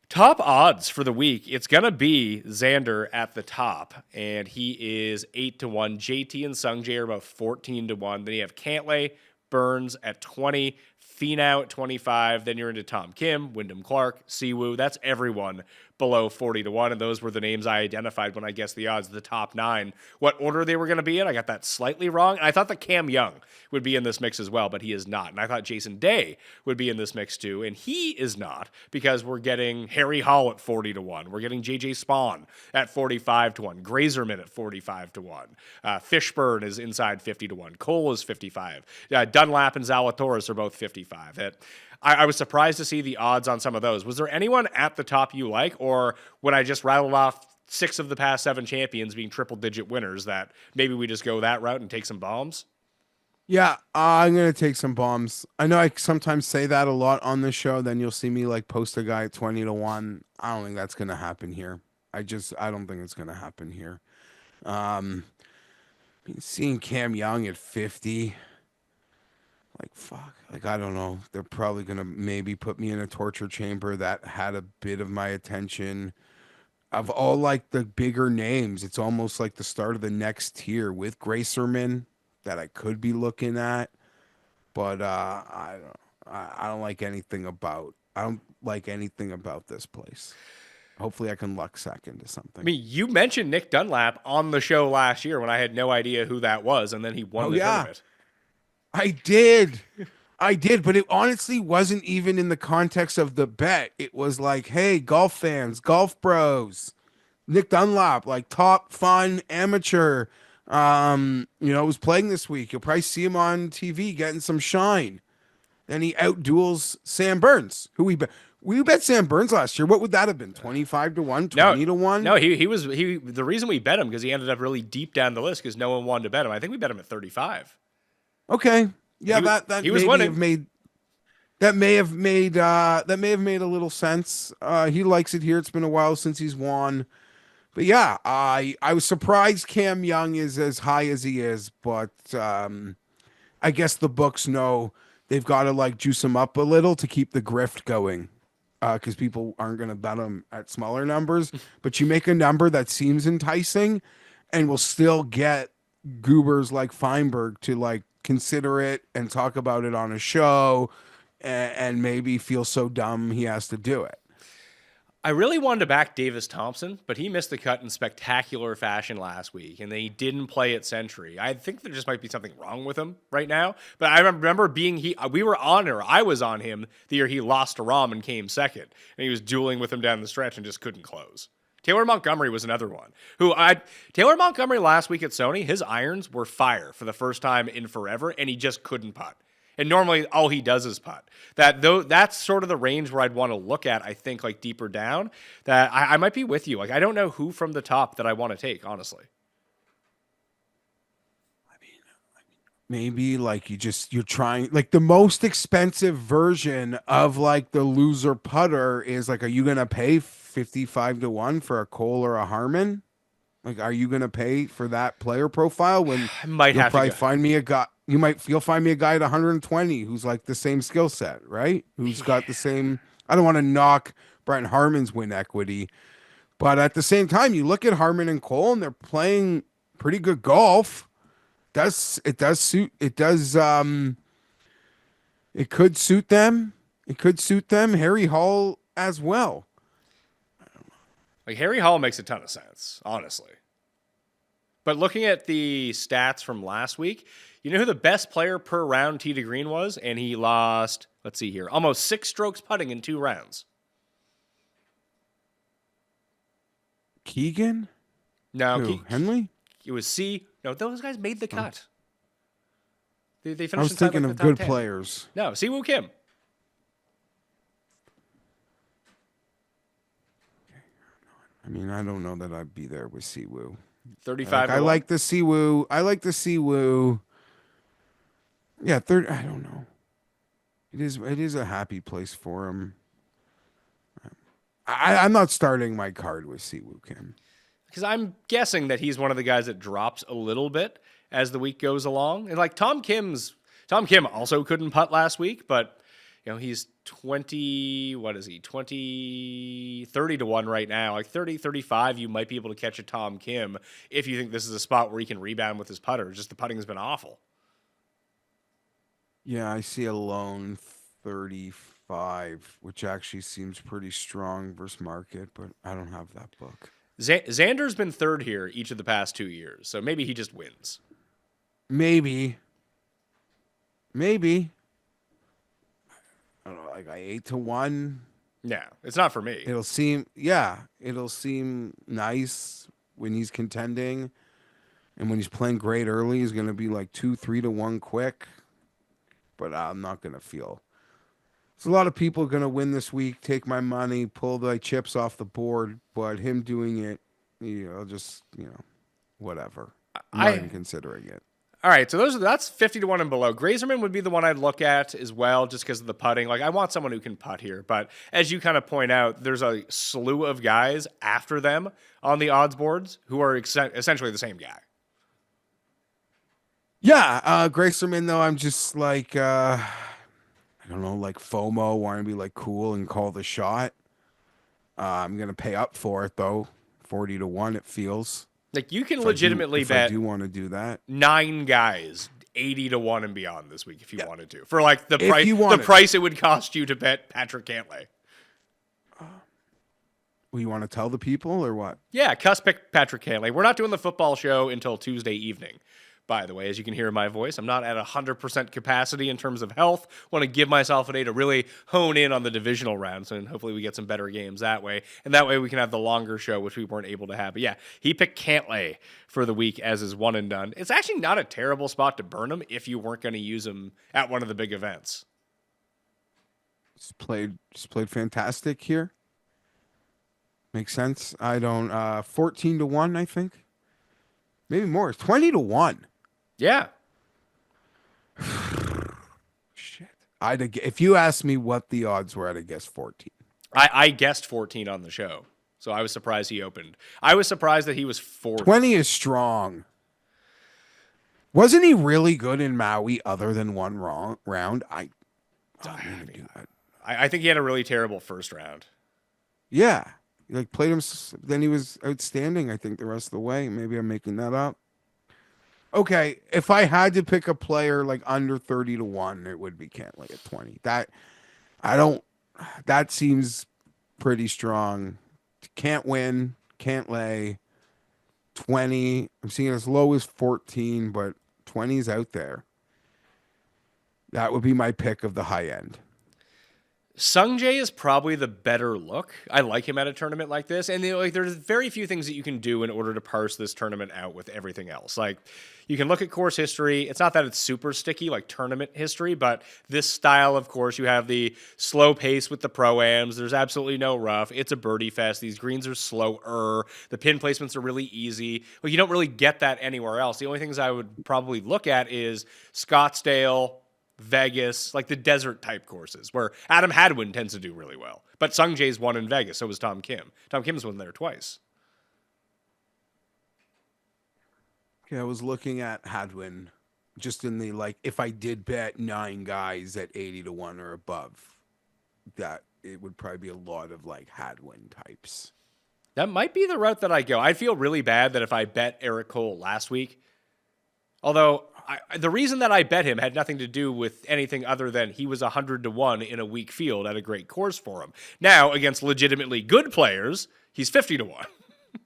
Speaker 2: Top odds for the week. It's going to be Xander at the top, and he is 8 to 1. JT and Sungjae are about 14 to 1. Then you have Cantlay, Burns at 20, Finau at 25. Then you're into Tom Kim, Wyndham Clark, Siwoo. That's everyone below 40 to 1. And those were the names I identified when I guessed the odds of the top 9. What order they were going to be in, I got that slightly wrong. And I thought that Cam Young would be in this mix as well, but he is not. And I thought Jason Day would be in this mix too, and he is not, because we're getting Harry Hall at 40 to 1. We're getting JJ Spawn at 45 to 1. Grazerman at 45 to 1. Fishburne is inside 50 to 1. Cole is 55. Dunlap and Zalatoris are both 55. I was surprised to see the odds on some of those. Was there anyone at the top you like, or when I just rattled off 6 of the past 7 champions being triple-digit winners, that maybe we just go that route and take some bombs?
Speaker 1: Yeah, I'm going to take some bombs. I know I sometimes say that a lot on the show. Then you'll see me like post a guy at 20 to 1. I don't think that's going to happen here. I don't think it's going to happen here. Seeing Cam Young at 50, like, fuck. Like, I don't know. They're probably going to maybe put me in a torture chamber. That had a bit of my attention. Of all, like, the bigger names, it's almost like the start of the next tier with Gracerman that I could be looking at. But I don't like anything about this place. hopefully I can luck second to something.
Speaker 2: I mean, you mentioned Nick Dunlap on the show last year when I had no idea who that was, and then he won the tournament.
Speaker 1: I did, but it honestly wasn't even in the context of the bet. It was like, hey, golf fans, golf bros, Nick Dunlap, like top fun amateur, was playing this week. You'll probably see him on TV getting some shine. Then he outduels Sam Burns, who we bet Sam Burns last year. What would that have been? 25 to 1, 20 to 1?
Speaker 2: No, he was the reason we bet him because he ended up really deep down the list because no one wanted to bet him. I think we bet him at 35.
Speaker 1: Okay. Yeah, that
Speaker 2: he was winning.
Speaker 1: That may have made a little sense. He likes it here. It's been a while since he's won. But yeah, I was surprised Cam Young is as high as he is, but I guess the books know they've got to like juice him up a little to keep the grift going. Because people aren't going to bet him at smaller numbers, but you make a number that seems enticing and will still get goobers like Fienberg to like consider it and talk about it on a show and maybe feel so dumb he has to do it.
Speaker 2: I really wanted to back Davis Thompson, but he missed the cut in spectacular fashion last week, and then he didn't play at Century. I think there just might be something wrong with him right now. But I remember I was on him the year he lost to Rahm and came second, and he was dueling with him down the stretch and just couldn't close. Taylor Montgomery was another one. Taylor Montgomery last week at Sony, his irons were fire for the first time in forever, and he just couldn't putt. And normally all he does is putt. That's sort of the range where I'd want to look at, I think, like deeper down. That I might be with you. Like I don't know who from the top that I want to take, honestly.
Speaker 1: I mean, maybe like you're trying like the most expensive version of like the loser putter is like, are you gonna pay 55 to 1 for a Cole or a Harmon? Like, are you gonna pay for that player profile when you'll find me a guy? You'll find me a guy at 120 who's like the same skill set, right? Who's got the same. I don't want to knock Brent Harmon's win equity, but at the same time, you look at Harmon and Cole, and they're playing pretty good golf. It could suit them. It could suit them. Harry Hall as well.
Speaker 2: Like Harry Hall makes a ton of sense, honestly. But looking at the stats from last week, you know who the best player per round tee to green was? And he lost, let's see here, almost 6 strokes putting in 2 rounds.
Speaker 1: Keegan?
Speaker 2: No,
Speaker 1: Henley?
Speaker 2: It was C. No, those guys made the cut. They finished.
Speaker 1: I was thinking of good players.
Speaker 2: No, Siwoo Kim.
Speaker 1: I mean, I don't know that I'd be there with Siwoo.
Speaker 2: 35.
Speaker 1: I like the Siwoo. Yeah, I don't know. It is a happy place for him. I'm not starting my card with Siwoo Kim.
Speaker 2: Because I'm guessing that he's one of the guys that drops a little bit as the week goes along. And like Tom Kim also couldn't putt last week, but he's 30 to 1 right now. Like 30, 35, you might be able to catch a Tom Kim if you think this is a spot where he can rebound with his putter. Just the putting has been awful.
Speaker 1: Yeah, I see a lone 35, which actually seems pretty strong versus market, but I don't have that book.
Speaker 2: Xander's been third here each of the past 2 years, so maybe he just wins.
Speaker 1: Maybe. I don't know, like 8 to 1.
Speaker 2: No, it's not for me.
Speaker 1: It'll seem nice when he's contending, and when he's playing great early, he's going to be like 2-3 to 1 quick. But I'm not going to feel. There's a lot of people going to win this week, take my money, pull the chips off the board, but him doing it, whatever. I'm not even considering it.
Speaker 2: All right, so that's 50 to 1 and below. Grazerman would be the one I'd look at as well, just because of the putting. Like, I want someone who can putt here, but as you kind of point out, there's a slew of guys after them on the odds boards who are essentially the same guy.
Speaker 1: Yeah, Gracerman, though, I'm just like, I don't know, like FOMO, want to be like cool and call the shot. I'm going to pay up for it, though. 40 to 1, it feels.
Speaker 2: Like, you can legitimately bet.
Speaker 1: I do want to do that.
Speaker 2: 9 guys, 80 to 1 and beyond this week if you wanted to. For like the price it would cost you to bet Patrick Cantlay.
Speaker 1: Well, you want to tell the people or what?
Speaker 2: Yeah, Cust picked Patrick Cantlay. We're not doing the football show until Tuesday evening. By the way, as you can hear in my voice, I'm not at 100% capacity in terms of health. Want to give myself a day to really hone in on the divisional rounds, and hopefully we get some better games that way. And that way we can have the longer show, which we weren't able to have. But yeah, he picked Cantlay for the week as his one and done. It's actually not a terrible spot to burn him if you weren't going to use him at one of the big events.
Speaker 1: Just played fantastic here. Makes sense. I don't 14-1, I think. Maybe more. 20-1.
Speaker 2: Yeah.
Speaker 1: Shit. If you asked me what the odds were, I'd have guessed 14.
Speaker 2: I guessed 14 on the show, so I was surprised he opened. I was surprised that he was 4.
Speaker 1: 20 is strong. Wasn't he really good in Maui other than one round? I
Speaker 2: think he had a really terrible first round.
Speaker 1: Yeah. Like played him, then he was outstanding, I think, the rest of the way. Maybe I'm making that up. Okay, if I had to pick a player like under 30-1, it would be Cantlay at 20. That seems pretty strong. Can't win, can't lay. 20. I'm seeing as low as 14, but 20 is out there. That would be my pick of the high end.
Speaker 2: Sungjae is probably the better look. I like him at a tournament like this. And there's very few things that you can do in order to parse this tournament out with everything else. Like, you can look at course history. It's not that it's super sticky like tournament history, but this style, of course, you have the slow pace with the pro-ams. There's absolutely no rough. It's a birdie fest. These greens are slower. The pin placements are really easy. Well, you don't really get that anywhere else. The only things I would probably look at is Scottsdale, Vegas, like the desert type courses where Adam Hadwin tends to do really well. But Sungjae's won in Vegas, so was Tom Kim. Tom Kim's won there twice.
Speaker 1: Okay, I was looking at Hadwin just in the, like, if I did bet 9 guys at 80-1 or above, that it would probably be a lot of like Hadwin types.
Speaker 2: That might be the route that I go. I feel really bad that if I bet Eric Cole last week, although the reason that I bet him had nothing to do with anything other than he was 100-1 in a weak field at a great course for him. Now, against legitimately good players, he's 50-1.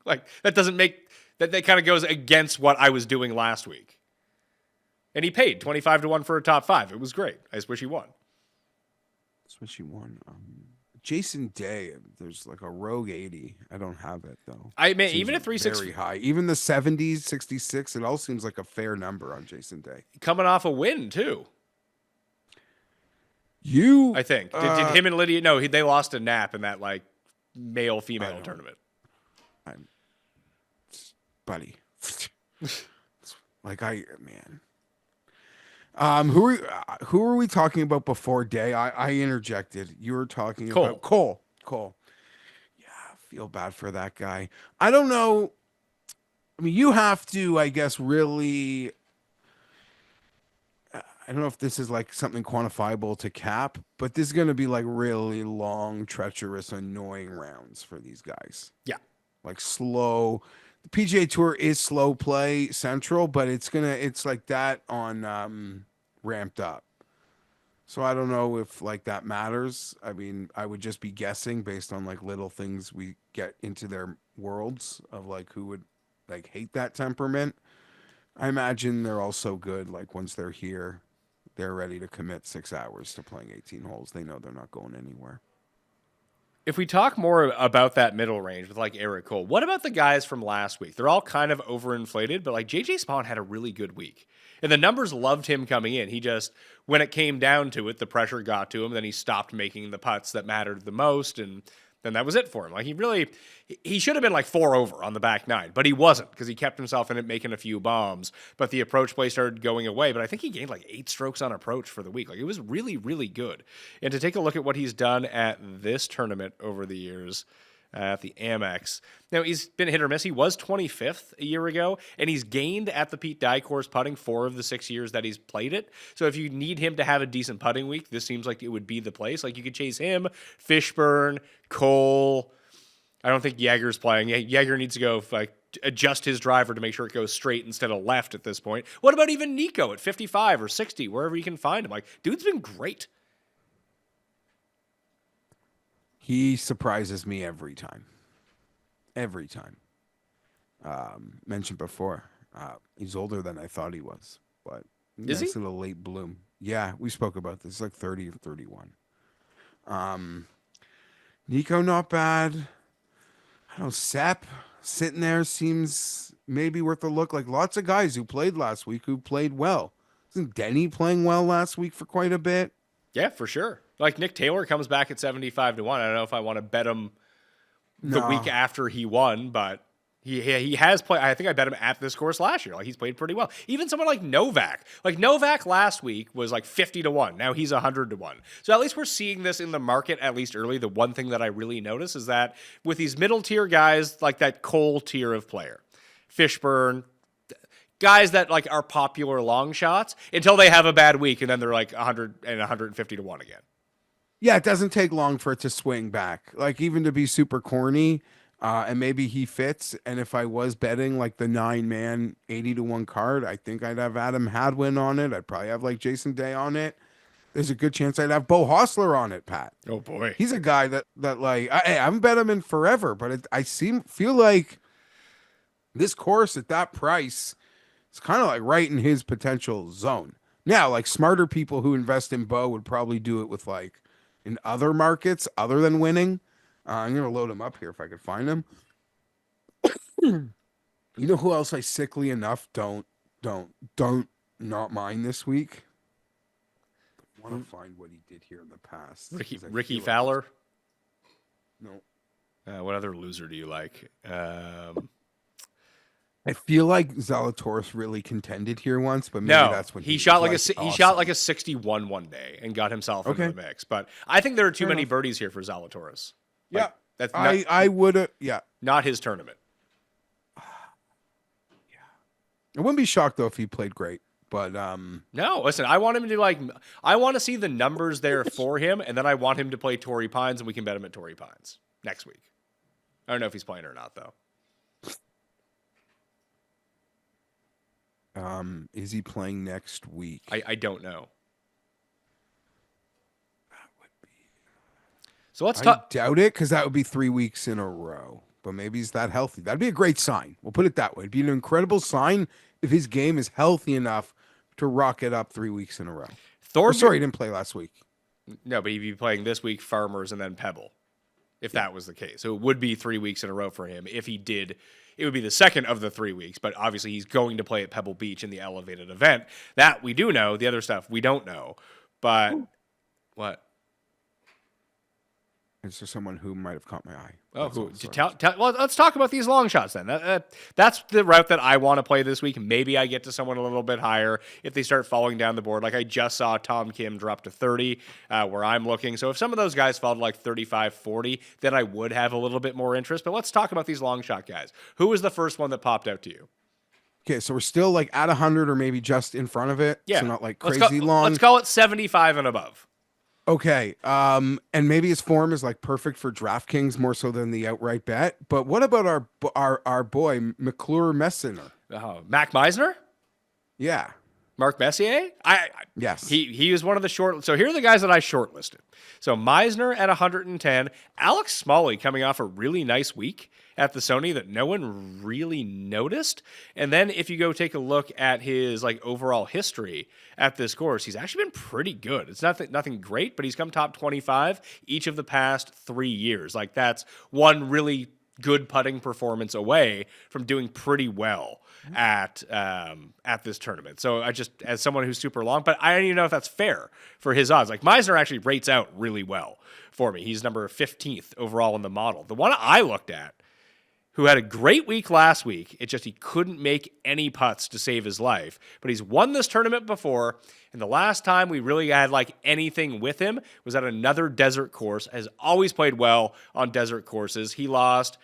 Speaker 2: Like, that doesn't make, that kind of goes against what I was doing last week. And he paid 25-1 for a top 5. It was great. I just wish he won.
Speaker 1: That's what she won. Jason Day, there's like a rogue 80. I don't have it though.
Speaker 2: I mean, even at 360,
Speaker 1: very high. Even the 70s, 66, it all seems like a fair number on Jason Day.
Speaker 2: coming off a win too.
Speaker 1: I
Speaker 2: think did him and Lydia? No, they lost a nap in that like male female tournament.
Speaker 1: Buddy, like man. Who are we talking about before Day? I interjected. You were talking about Cole. Yeah, I feel bad for that guy. I don't know. I mean, you have to, I guess, really. I don't know if this is like something quantifiable to cap, but this is going to be like really long, treacherous, annoying rounds for these guys.
Speaker 2: Yeah,
Speaker 1: like slow. The PGA Tour is slow play central, but it's like that on ramped up. So I don't know if like that matters. I mean, I would just be guessing based on like little things we get into their worlds of like who would like hate that temperament. I imagine they're all so good. Like once they're here, they're ready to commit 6 hours to playing 18 holes. They know they're not going anywhere.
Speaker 2: If we talk more about that middle range with like Eric Cole, what about the guys from last week? They're all kind of overinflated, but like JJ Spawn had a really good week. And the numbers loved him coming in. He just, when it came down to it, the pressure got to him. Then he stopped making the putts that mattered the most. And then that was it for him. Like he should have been like 4 over on the back 9, but he wasn't because he kept himself in it making a few bombs. But the approach play started going away. But I think he gained like 8 strokes on approach for the week. Like it was really, really good. And to take a look at what he's done at this tournament over the years, at the Amex. Now, he's been hit or miss. He was 25th a year ago, and he's gained at the Pete Dye course putting 4 of the 6 years that he's played it. So if you need him to have a decent putting week, this seems like it would be the place. Like you could chase him, Fishburne, Cole. I don't think Jaeger's playing. Jaeger needs to go like adjust his driver to make sure it goes straight instead of left at this point. What about even Nico at 55 or 60, wherever you can find him? Like, dude's been great.
Speaker 1: He surprises me every time. every time. Mentioned before, he's older than I thought he was, but
Speaker 2: Is he?
Speaker 1: nice little late bloom. Yeah, we spoke about this. Like 30 or 31. Nico, not bad. I don't know, Sepp sitting there seems maybe worth a look. Like lots of guys who played last week who played well. Isn't Denny playing well last week for quite a bit?
Speaker 2: Yeah, for sure. Like Nick Taylor comes back at 75 to 1. I don't know if I want to bet him the
Speaker 1: No.
Speaker 2: week after he won, but he has played. I think I bet him at this course last year. Like he's played pretty well. Even someone like Novak. Like Novak last week was like 50 to 1. Now he's 100 to 1. So at least we're seeing this in the market at least early. The one thing that I really notice is that with these middle tier guys, like that Cole tier of player, Fishburne, guys that like are popular long shots until they have a bad week and then they're like 100 and 150 to 1 again.
Speaker 1: Yeah, it doesn't take long for it to swing back. Like even to be super corny, and maybe he fits. And if I was betting like the 9-man 80 to 1 card, I think I'd have Adam Hadwin on it. I'd probably have like Jason Day on it. There's a good chance I'd have Bo Hostler on it, Pat.
Speaker 2: Oh boy.
Speaker 1: He's a guy that like I haven't bet him in forever, but I feel like this course at that price, it's kind of like right in his potential zone. Now, like smarter people who invest in Bo would probably do it with like in other markets other than winning. I'm gonna load him up here if I could find him. You know who else I sickly enough don't not mind this week? I want to find what he did here in the past.
Speaker 2: Ricky Fowler.
Speaker 1: No.
Speaker 2: What other loser do you like?
Speaker 1: I feel like Zalatoris really contended here once, but maybe that's when
Speaker 2: he shot like
Speaker 1: awesome.
Speaker 2: he shot like a 61 one day and got himself into the mix. But I think there are too many birdies here for Zalatoris.
Speaker 1: Yeah,
Speaker 2: that's not,
Speaker 1: I would have. Yeah,
Speaker 2: not his tournament.
Speaker 1: I wouldn't be shocked though if he played great. But
Speaker 2: no, listen, I want him to I want to see the numbers there for him, and then I want him to play Torrey Pines, and we can bet him at Torrey Pines next week. I don't know if he's playing or not though.
Speaker 1: Is he playing next week?
Speaker 2: I don't know.
Speaker 1: That would be.
Speaker 2: So let's
Speaker 1: I
Speaker 2: talk.
Speaker 1: doubt it because that would be 3 weeks in a row. But maybe he's that healthy. That'd be a great sign. We'll put it that way. It'd be an incredible sign if his game is healthy enough to rock it up 3 weeks in a row. Sorry, he didn't play last week.
Speaker 2: No, but he'd be playing this week, Farmers, and then Pebble, if that was the case. So it would be 3 weeks in a row for him. If he did, it would be the second of the 3 weeks. But obviously, he's going to play at Pebble Beach in the elevated event. That we do know. The other stuff we don't know. But what?
Speaker 1: Is there someone who might have caught my eye?
Speaker 2: Oh, who? Well, let's talk about these long shots then. That's the route that I want to play this week. Maybe I get to someone a little bit higher if they start falling down the board. Like I just saw Tom Kim drop to 30 where I'm looking. So if some of those guys fall to like 35, 40, then I would have a little bit more interest. But let's talk about these long shot guys. Who was the first one that popped out to you?
Speaker 1: Okay, so we're still like at 100 or maybe just in front of it.
Speaker 2: Yeah.
Speaker 1: So not like crazy long.
Speaker 2: Let's call it 75 and above.
Speaker 1: Okay, and maybe his form is like perfect for DraftKings more so than the outright bet. But what about our boy McClure Messiner?
Speaker 2: Mac Meisner?
Speaker 1: Yeah.
Speaker 2: Mark Messier?
Speaker 1: Yes.
Speaker 2: He was one of the short. So here are the guys that I shortlisted. So Meisner at 110. Alex Smalley coming off a really nice week at the Sony that no one really noticed. And then if you go take a look at his like overall history at this course, he's actually been pretty good. It's nothing great, but he's come top 25 each of the past 3 years. Like that's one really good putting performance away from doing pretty well at this tournament. So I just, as someone who's super long, but I don't even know if that's fair for his odds. Like Meisner actually rates out really well for me. He's number 15th overall in the model. The one I looked at, who had a great week last week, it's just he couldn't make any putts to save his life. But he's won this tournament before, and the last time we really had like anything with him was at another desert course. Has always played well on desert courses. He lost,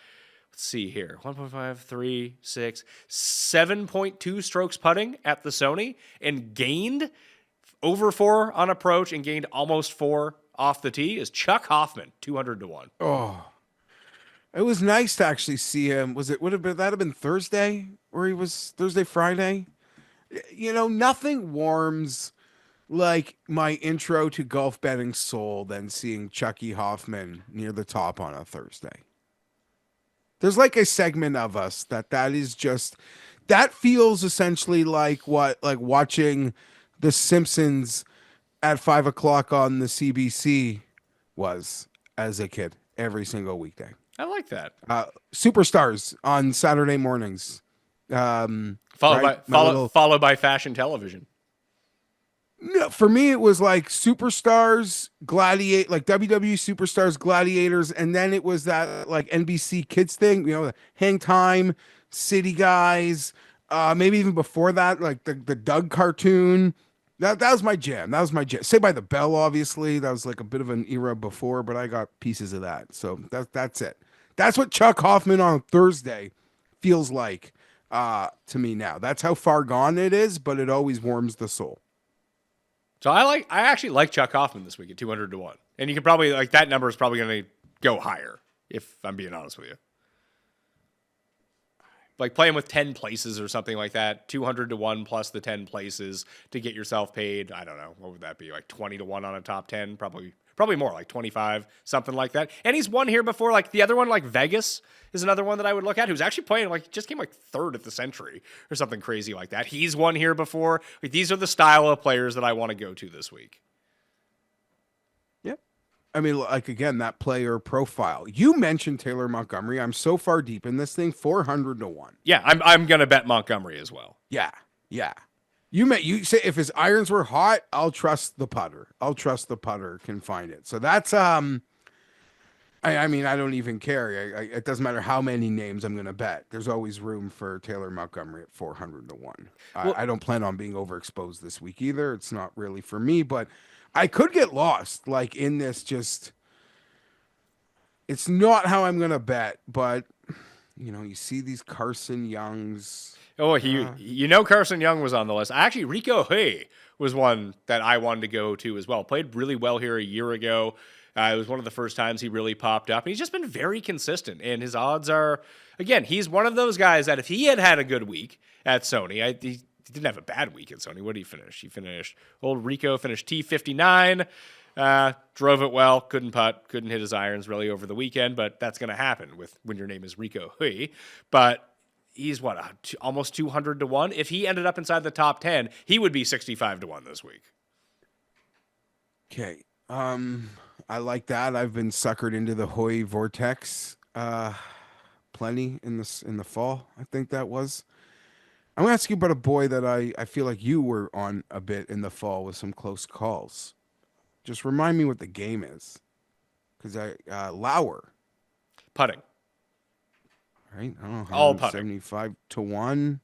Speaker 2: let's see here, 1.5, 3, 6, 7.2 strokes putting at the Sony and gained over 4 on approach and gained almost 4 off the tee is Chuck Hoffman, 200 to 1.
Speaker 1: Oh. It was nice to actually see him. Would that have been Thursday? Or he was Thursday, Friday? You know, nothing warms like my intro to golf betting soul than seeing Chucky Hoffman near the top on a Thursday. There's like a segment of us that is just that feels essentially like what like watching The Simpsons at 5 o'clock on the CBC was as a kid every single weekday.
Speaker 2: I like that.
Speaker 1: Superstars on Saturday mornings. Right? My little
Speaker 2: Followed by fashion television.
Speaker 1: No, for me, it was like Superstars, Gladiate, like WWE Superstars, Gladiators, and then it was that like NBC Kids thing, Hang Time, City Guys, maybe even before that, like the Doug cartoon. That was my jam. That was my jam. Saved by the Bell, obviously. That was like a bit of an era before, but I got pieces of that. So that's it. That's what Chuck Hoffman on Thursday feels like to me now. That's how far gone it is, but it always warms the soul.
Speaker 2: So I actually like Chuck Hoffman this week at 200 to 1. And you could probably, like, that number is probably going to go higher, if I'm being honest with you. Like playing with 10 places or something like that, 200 to 1 plus the 10 places to get yourself paid. I don't know. What would that be? Like 20 to 1 on a top 10? Probably more, like 25, something like that. And he's won here before. Like the other one, like Vegas, is another one that I would look at, who's actually playing, like, just came like third at the Century or something crazy like that. He's won here before. Like, these are the style of players that I want to go to this week.
Speaker 1: Yeah. I mean, like, again, that player profile. You mentioned Taylor Montgomery. I'm so far deep in this thing, 400 to 1.
Speaker 2: Yeah, I'm going to bet Montgomery as well.
Speaker 1: Yeah. Yeah. You say if his irons were hot, I'll trust the putter. I'll trust the putter can find it. So that's I mean, I don't even care. It doesn't matter how many names I'm going to bet. There's always room for Taylor Montgomery at 400 to 1.
Speaker 2: Well,
Speaker 1: I don't plan on being overexposed this week either. It's not really for me, but I could get lost like in this just it's not how I'm going to bet, but you see these Carson Youngs.
Speaker 2: Oh, Carson Young was on the list. Actually, Rico Hui was one that I wanted to go to as well. Played really well here a year ago. It was one of the first times he really popped up. And he's just been very consistent. And his odds are, again, he's one of those guys that if he had a good week at Sony, he didn't have a bad week at Sony. What did he finish? Old Rico finished T59. Drove it well, couldn't putt, couldn't hit his irons really over the weekend, but that's going to happen when your name is Rico Hui. But he's almost 200 to 1. If he ended up inside the top 10, he would be 65 to 1 this week.
Speaker 1: Okay. I like that. I've been suckered into the Hoy vortex plenty in the fall. I think that was. I'm gonna ask you about a boy that I feel like you were on a bit in the fall with some close calls. Just remind me what the game is, because Lauer
Speaker 2: Putting.
Speaker 1: Right? I don't know.
Speaker 2: All putting.
Speaker 1: 75 to 1.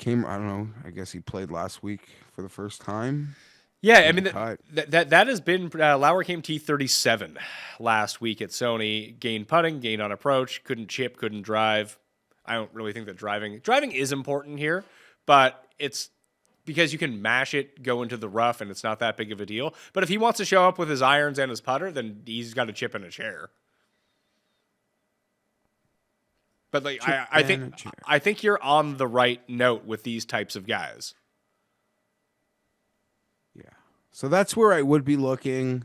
Speaker 1: I don't know. I guess he played last week for the first time.
Speaker 2: Yeah, I mean, that has been, Lauer came T37 last week at Sony, gained putting, gained on approach, couldn't chip, couldn't drive. I don't really think that driving is important here, but it's because you can mash it, go into the rough, and it's not that big of a deal. But if he wants to show up with his irons and his putter, then he's got a chip and a chair. But like, I think you're on the right note with these types of guys.
Speaker 1: Yeah. So that's where I would be looking.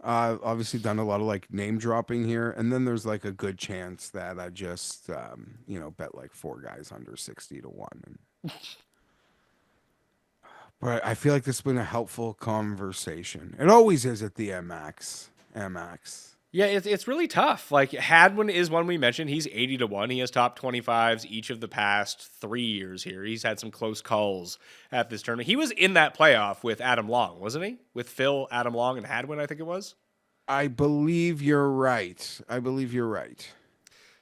Speaker 1: Obviously done a lot of like name dropping here. And then there's like a good chance that I just, bet like 4 guys under 60 to 1. But I feel like this has been a helpful conversation. It always is at the MX.
Speaker 2: Yeah, it's really tough. Like, Hadwin is one we mentioned. He's 80 to 1. He has top 25s each of the past 3 years here. He's had some close calls at this tournament. He was in that playoff with Adam Long, wasn't he? With Phil, Adam Long, and Hadwin, I think it was.
Speaker 1: I believe you're right.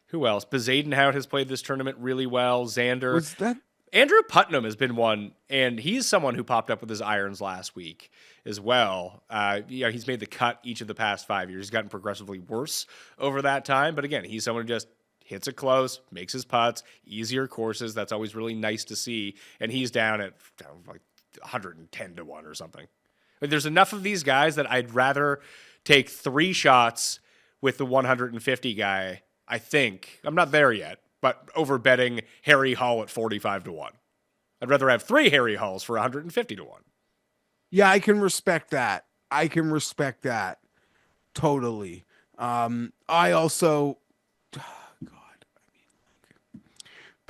Speaker 2: Who else? Bezadenhout has played this tournament really well. Xander.
Speaker 1: Was that?
Speaker 2: Andrew Putnam has been one, and he's someone who popped up with his irons last week as well. He's made the cut each of the past 5 years. He's gotten progressively worse over that time. But again, he's someone who just hits it close, makes his putts, easier courses. That's always really nice to see. And he's down at like 110 to 1 or something. Like, there's enough of these guys that I'd rather take 3 shots with the 150 guy, I think. I'm not there yet. But over betting Harry Hall at 45 to 1. I'd rather have 3 Harry Halls for 150 to 1.
Speaker 1: Yeah, I can respect that. Totally. I also, God,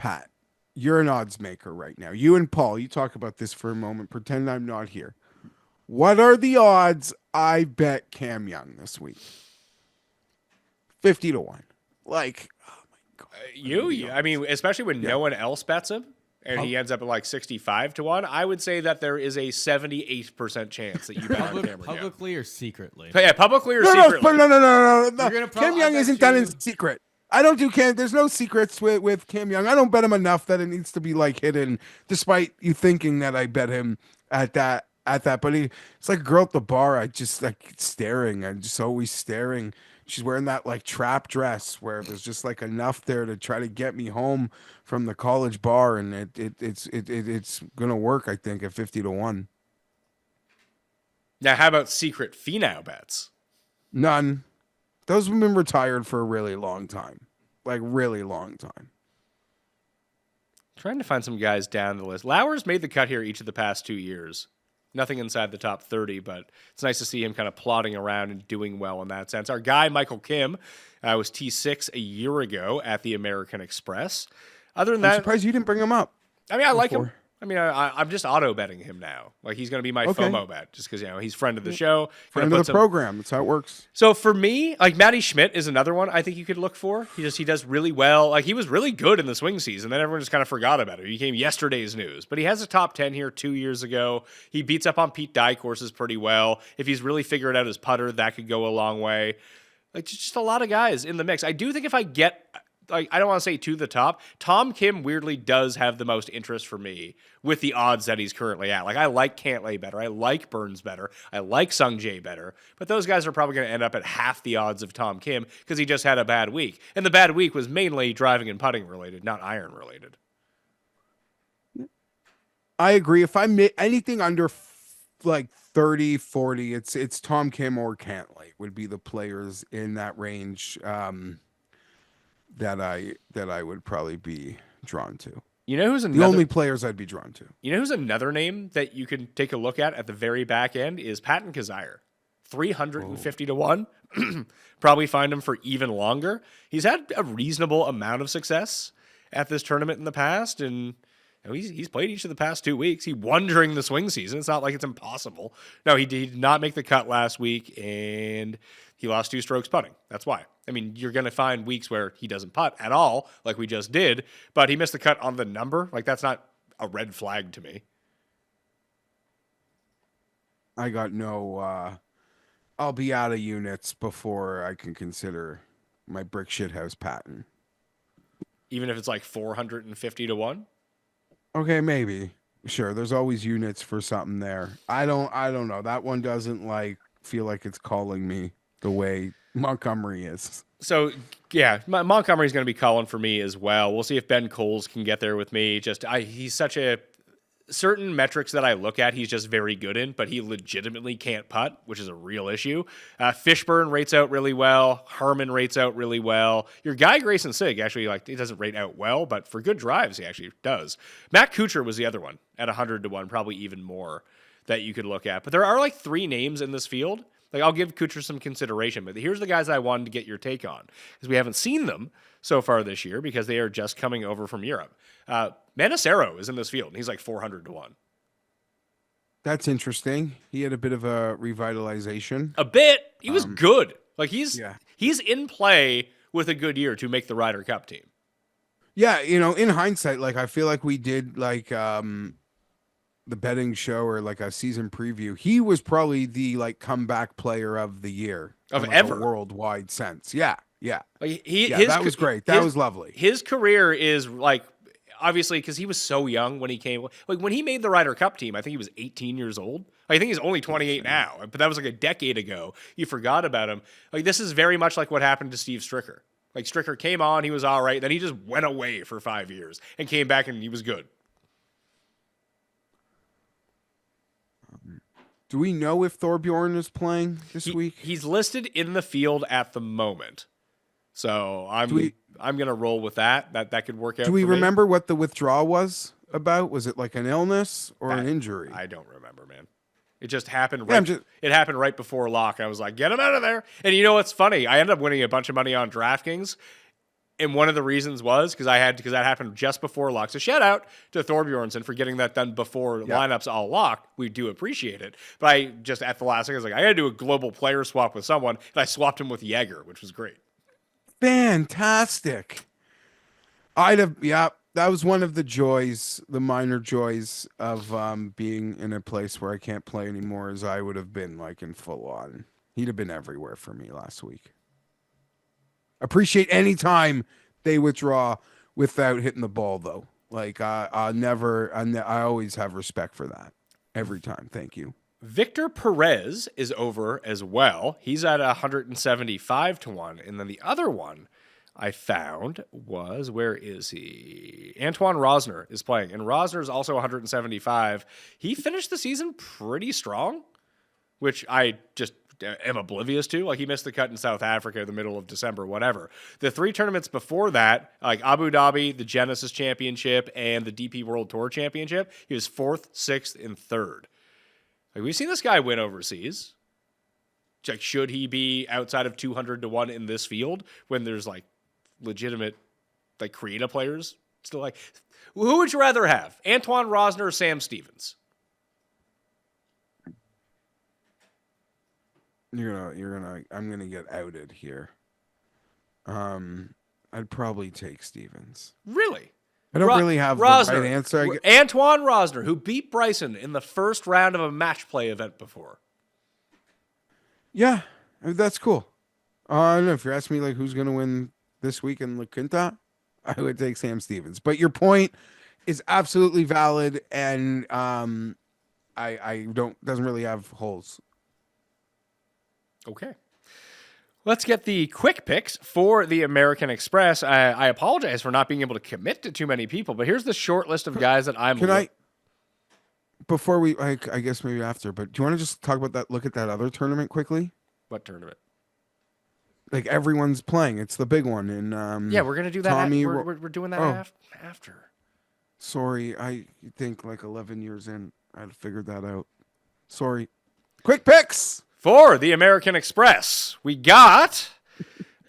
Speaker 1: Pat, you're an odds maker right now. You and Paul, you talk about this for a moment. Pretend I'm not here. What are the odds I bet Cam Young this week? 50 to 1. Like, oh my God.
Speaker 2: I mean, especially when no one else bets him and he ends up at like 65 to 1, I would say that there is a 78% chance that you bet on Cameron Young.
Speaker 5: Publicly or secretly?
Speaker 2: Yeah, publicly or secretly.
Speaker 1: No. Cam Young isn't done in secret. I don't do Cam. There's no secrets with Cam Young. I don't bet him enough that it needs to be like hidden, despite you thinking that I bet him at that. But it's like a girl at the bar. I just like staring. I'm just always staring. She's wearing that like trap dress where there's just like enough there to try to get me home from the college bar, and it's gonna work. I think at 50 to 1.
Speaker 2: Now, how about secret Finau bets?
Speaker 1: None. Those have been retired for a really long time, like really long time.
Speaker 2: Trying to find some guys down the list. Lauer's made the cut here each of the past 2 years. Nothing inside the top 30, but it's nice to see him kind of plodding around and doing well in that sense. Our guy, Michael Kim, was T6 a year ago at the American Express. Other than that,
Speaker 1: I'm surprised you didn't bring him up.
Speaker 2: I mean, I like him. I mean, I'm just auto betting him now. Like he's going to be my FOMO bet just because he's friend of the show,
Speaker 1: friend of the program. That's how it works.
Speaker 2: So for me, like Matty Schmidt is another one I think you could look for. He does really well. Like he was really good in the swing season, then everyone just kind of forgot about it. He became yesterday's news, but he has a top 10 here 2 years ago. He beats up on Pete Dye courses pretty well. If he's really figured out his putter, that could go a long way. Like just a lot of guys in the mix. I do think if I get, like, I don't want to say to the top, Tom Kim weirdly does have the most interest for me with the odds that he's currently at. Like, I like Cantlay better. I like Burns better. I like Sung Jae better. But those guys are probably going to end up at half the odds of Tom Kim because he just had a bad week. And the bad week was mainly driving and putting related, not iron related.
Speaker 1: I agree. If I make anything under like 30, 40, it's Tom Kim or Cantlay would be the players in that range. That I would probably be drawn to.
Speaker 2: You know who's
Speaker 1: the only players I'd be drawn to?
Speaker 2: You know who's another name that you can take a look at the very back end is Patton Kizzire. 350 to 1. Probably find him for even longer. He's had a reasonable amount of success at this tournament in the past, and he's played each of the past 2 weeks. He won during the swing season. It's not like it's impossible. No, he did not make the cut last week, and he lost 2 strokes putting. That's why. I mean, you're going to find weeks where he doesn't putt at all, like we just did, but he missed the cut on the number. Like, that's not a red flag to me.
Speaker 1: I got no... I'll be out of units before I can consider my brick shithouse Patton.
Speaker 2: Even if it's like 450 to 1?
Speaker 1: Okay, maybe. Sure, there's always units for something there. I don't know. That one doesn't feel like it's calling me the way Montgomery is.
Speaker 2: So, yeah, Montgomery's going to be calling for me as well. We'll see if Ben Coles can get there with me. He's such a... Certain metrics that I look at, he's just very good in, but he legitimately can't putt, which is a real issue. Fishburne rates out really well. Harmon rates out really well. Your guy, Grayson Sigg, actually, he doesn't rate out well, but for good drives, he actually does. Matt Kuchar was the other one at 100 to 1, probably even more that you could look at. But there are 3 names in this field. I'll give Kuchar some consideration, but here's the guys I wanted to get your take on, because we haven't seen them so far this year because they are just coming over from Europe. Manacero is in this field, and he's 400 to 1.
Speaker 1: That's interesting. He had a bit of a revitalization.
Speaker 2: A bit. He was good. He's in play with a good year to make the Ryder Cup team.
Speaker 1: Yeah, in hindsight, I feel like we did the betting show or a season preview. He was probably the comeback player of the year
Speaker 2: of
Speaker 1: in,
Speaker 2: ever,
Speaker 1: a worldwide sense. Yeah.
Speaker 2: That
Speaker 1: was great. That was lovely.
Speaker 2: His career is obviously because he was so young when he came. When he made the Ryder Cup team, I think he was 18 years old. I think he's only 28 now, but that was a decade ago. You forgot about him. This is very much like what happened to Steve Stricker. Stricker came on, he was all right, then he just went away for 5 years and came back and he was good.
Speaker 1: Do we know if Thorbjorn is playing this week?
Speaker 2: He's listed in the field at the moment. So I'm going to roll with that. That could work out.
Speaker 1: Do we remember what the withdrawal was about? Was it an illness or an injury?
Speaker 2: I don't remember, man. It just happened it happened right before lock. I was like, get him out of there. And you know what's funny? I ended up winning a bunch of money on DraftKings. And one of the reasons was because that happened just before lock. So shout out to Thorbjornsson for getting that done before lineups all locked. We do appreciate it. But I just at the last second, I was like, I got to do a global player swap with someone. And I swapped him with Jaeger, which was great.
Speaker 1: Fantastic. That was one of the joys, the minor joys of being in a place where I can't play anymore, as I would have been like in full on. He'd have been everywhere for me last week. Appreciate any time they withdraw without hitting the ball, though. Like I always have respect for that every time. Thank you.
Speaker 2: Victor Perez is over as well. He's at 175 to 1. And then the other one I found was, where is he? Antoine Rosner is playing. And Rosner is also 175. He finished the season pretty strong, which I just am oblivious to. Like, he missed the cut in South Africa in the middle of December, whatever. The 3 tournaments before that, like Abu Dhabi, the Genesis Championship, and the DP World Tour Championship, he was 4th, 6th, and 3rd. Like, we've seen this guy win overseas. Like, should he be outside of 200 to 1 in this field when there's like legitimate like creative players still? Like, who would you rather have, Antoine Rosner or Sam Stevens?
Speaker 1: I'm gonna get outed here. I'd probably take Stevens.
Speaker 2: Really?
Speaker 1: I don't really have
Speaker 2: Rosner,
Speaker 1: the right answer.
Speaker 2: Antoine Rosner, who beat Bryson in the first round of a match play event before.
Speaker 1: Yeah, that's cool. I don't know if you're asking me like who's gonna win this week in La Quinta, I would take Sam Stevens. But your point is absolutely valid, and I doesn't really have holes.
Speaker 2: Okay. Let's get the quick picks for the American Express. I apologize for not being able to commit to too many people, but here's the short list of guys that I'm...
Speaker 1: Before we, I guess maybe after, but do you want to just talk about that, look at that other tournament quickly?
Speaker 2: What tournament?
Speaker 1: Like, everyone's playing. It's the big one. And
Speaker 2: yeah, we're going to do that.
Speaker 1: Tommy,
Speaker 2: we're doing that after.
Speaker 1: Sorry, I think like 11 years in, I had figured that out. Sorry. Quick picks!
Speaker 2: For the American Express, we got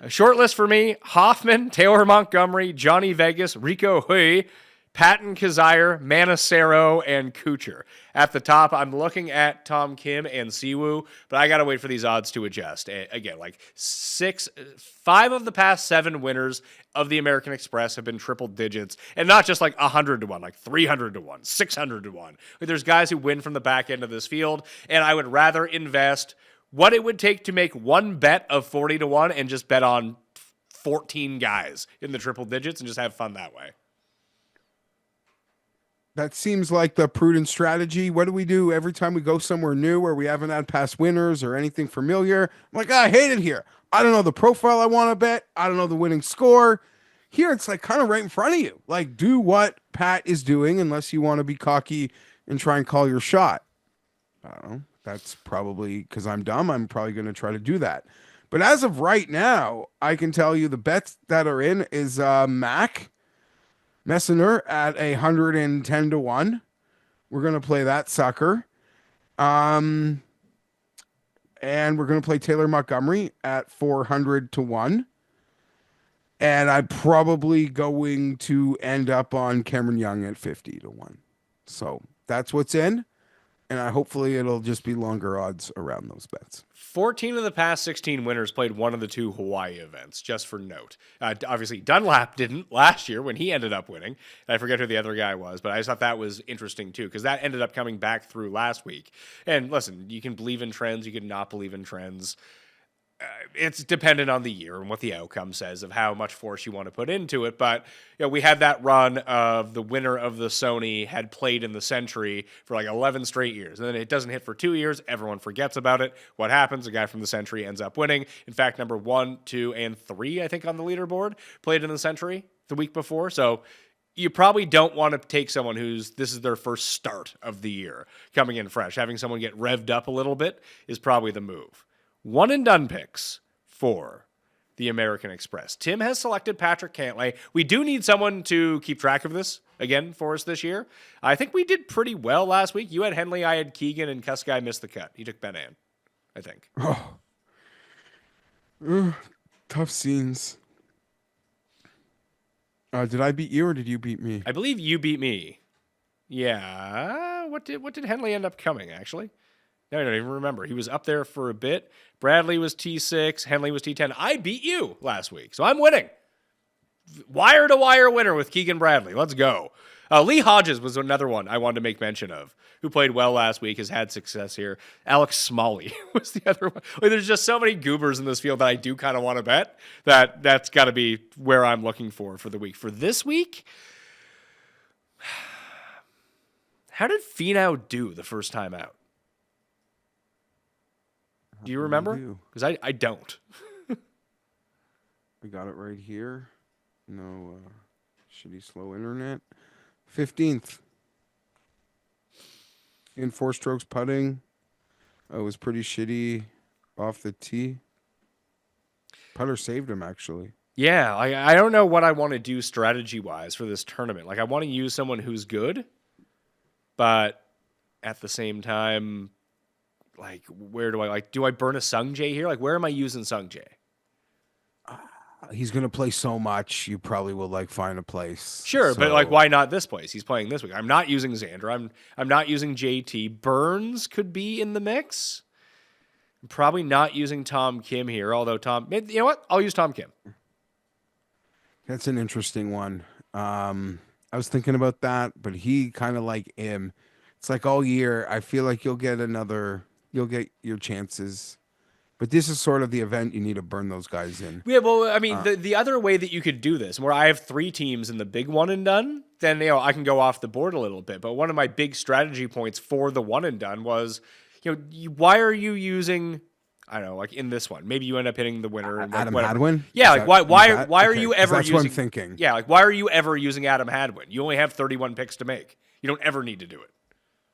Speaker 2: a short list for me: Hoffman, Taylor Montgomery, Johnny Vegas, Rico Hui, Patton Kazire, Manacero, and Kuchar. At the top, I'm looking at Tom Kim and Siwoo, but I got to wait for these odds to adjust. Again, like 5 of the past 7 winners of the American Express have been triple digits, and not just like 100 to 1, like 300 to 1, 600 to 1. Like, there's guys who win from the back end of this field, and I would rather invest what it would take to make one bet of 40 to 1 and just bet on 14 guys in the triple digits and just have fun that way.
Speaker 1: That seems like the prudent strategy. What do we do every time we go somewhere new where we haven't had past winners or anything familiar? I'm like, I hate it here. I don't know the profile I want to bet. I don't know the winning score. Here, it's like kind of right in front of you. Like, do what Pat is doing unless you want to be cocky and try and call your shot. I don't know. That's probably because I'm dumb. I'm probably going to try to do that. But as of right now, I can tell you the bets that are in is Mac Messner at 110 to 1. We're going to play that sucker. And we're going to play Taylor Montgomery at 400 to 1. And I'm probably going to end up on Cameron Young at 50 to 1. So that's what's in. And hopefully it'll just be longer odds around those bets.
Speaker 2: 14 of the past 16 winners played one of the 2 Hawaii events, just for note. Obviously, Dunlap didn't last year when he ended up winning. And I forget who the other guy was, but I just thought that was interesting too, because that ended up coming back through last week. And listen, you can believe in trends, you can not believe in trends. It's dependent on the year and what the outcome says of how much force you want to put into it. But you know, we had that run of the winner of the Sony had played in the Century for like 11 straight years. And then it doesn't hit for 2 years. Everyone forgets about it. What happens? A guy from the Century ends up winning. In fact, number 1, 2, and 3, I think, on the leaderboard played in the Century the week before. So you probably don't want to take someone this is their first start of the year coming in fresh. Having someone get revved up a little bit is probably the move. One and done picks for the American Express. Tim has selected Patrick Cantlay. We do need someone to keep track of this again for us this year. I think we did pretty well last week. You had Henley, I had Keegan, and Cust guy missed the cut. He took Ben Ann, I think.
Speaker 1: Oh, tough scenes. Did I beat you or did you beat me?
Speaker 2: I believe you beat me. Yeah. What did Henley end up coming, actually? No, I don't even remember. He was up there for a bit. Bradley was T6. Henley was T10. I beat you last week, so I'm winning. Wire-to-wire winner with Keegan Bradley. Let's go. Lee Hodges was another one I wanted to make mention of, who played well last week, has had success here. Alex Smalley was the other one. Like, there's just so many goobers in this field that I do kind of want to bet that's got to be where I'm looking for the week. For this week, how did Finau do the first time out? Do you remember? Because I don't.
Speaker 1: I got it right here. No shitty slow internet. 15th. In 4 strokes putting. It was pretty shitty off the tee. Putter saved him, actually.
Speaker 2: Yeah, I don't know what I want to do strategy-wise for this tournament. Like, I want to use someone who's good, but at the same time, like, where do I burn a Sungjae here? Like, where am I using Sungjae?
Speaker 1: He's going to play so much, you probably will, like, find a place.
Speaker 2: Sure, but, like, why not this place? He's playing this week. I'm not using Xander. I'm not using JT. Burns could be in the mix. I'm probably not using Tom Kim here, although you know what? I'll use Tom Kim.
Speaker 1: That's an interesting one. I was thinking about that, but he kind of like him. It's like all year, I feel like you'll get your chances. But this is sort of the event you need to burn those guys in.
Speaker 2: Yeah, well, I mean, the other way that you could do this, where I have 3 teams in the big one and done, then I can go off the board a little bit. But one of my big strategy points for the one and done was, why are you using? I don't know, like in this one, maybe you end up hitting the winner. And
Speaker 1: Adam Hadwin?
Speaker 2: Yeah, like why are you ever
Speaker 1: that's
Speaker 2: using?
Speaker 1: What I'm thinking.
Speaker 2: Yeah, like why are you ever using Adam Hadwin? You only have 31 picks to make. You don't ever need to do it.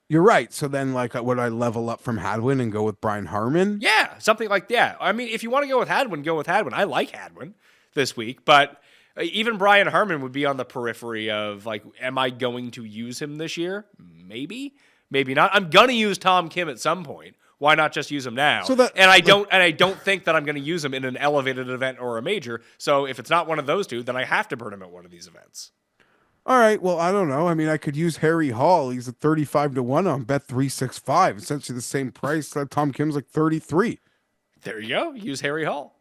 Speaker 1: You're right. So then, like, would I level up from Hadwin and go with Brian Harmon?
Speaker 2: Yeah, something like that. I mean, if you want to go with Hadwin, go with Hadwin. I like Hadwin this week, but even Brian Harmon would be on the periphery of, like, am I going to use him this year? Maybe, maybe not. I'm gonna use Tom Kim at some point. Why not just use him now? I don't think that I'm going to use him in an elevated event or a major. So if it's not one of those two, then I have to burn him at one of these events.
Speaker 1: All right. Well, I don't know. I mean, I could use Harry Hall. He's at 35-1 on Bet365. Essentially the same price. Tom Kim's like 33.
Speaker 2: There you go. Use Harry Hall.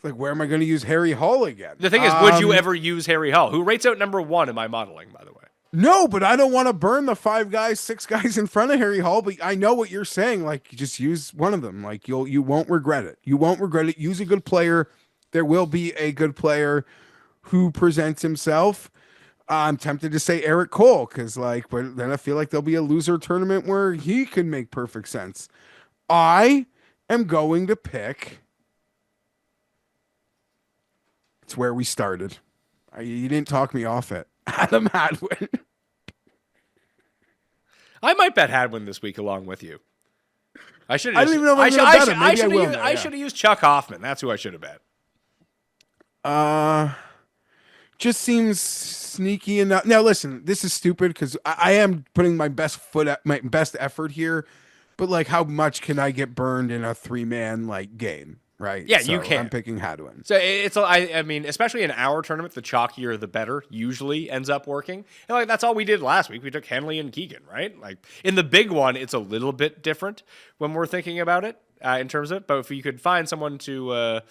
Speaker 1: Like, where am I going to use Harry Hall again?
Speaker 2: The thing is, would you ever use Harry Hall, who rates out number 1 in my modeling, by the way?
Speaker 1: No, but I don't want to burn the 5 guys, 6 guys in front of Harry Hall. But I know what you're saying. Like, you just use one of them. Like, you won't regret it. You won't regret it. Use a good player. There will be a good player who presents himself. I'm tempted to say Eric Cole because, like, but then I feel like there'll be a loser tournament where he can make perfect sense. I am going to pick. It's where we started. You didn't talk me off it. Adam Hadwin.
Speaker 2: I might bet Hadwin this week along with you. I should.
Speaker 1: I don't even know if I'm going to bet him. Maybe I will.
Speaker 2: I should have used Chuck Hoffman. That's who I should have bet.
Speaker 1: Just seems sneaky enough. Now, listen, this is stupid because I am putting my best effort here, but like, how much can I get burned in a 3-man like game? Right.
Speaker 2: Yeah,
Speaker 1: so
Speaker 2: you can.
Speaker 1: I'm picking Hadwin.
Speaker 2: So I mean, especially in our tournament, the chalkier the better usually ends up working. And like that's all we did last week. We took Henley and Keegan, right? Like in the big one, it's a little bit different when we're thinking about it in terms of it. But if you could find someone to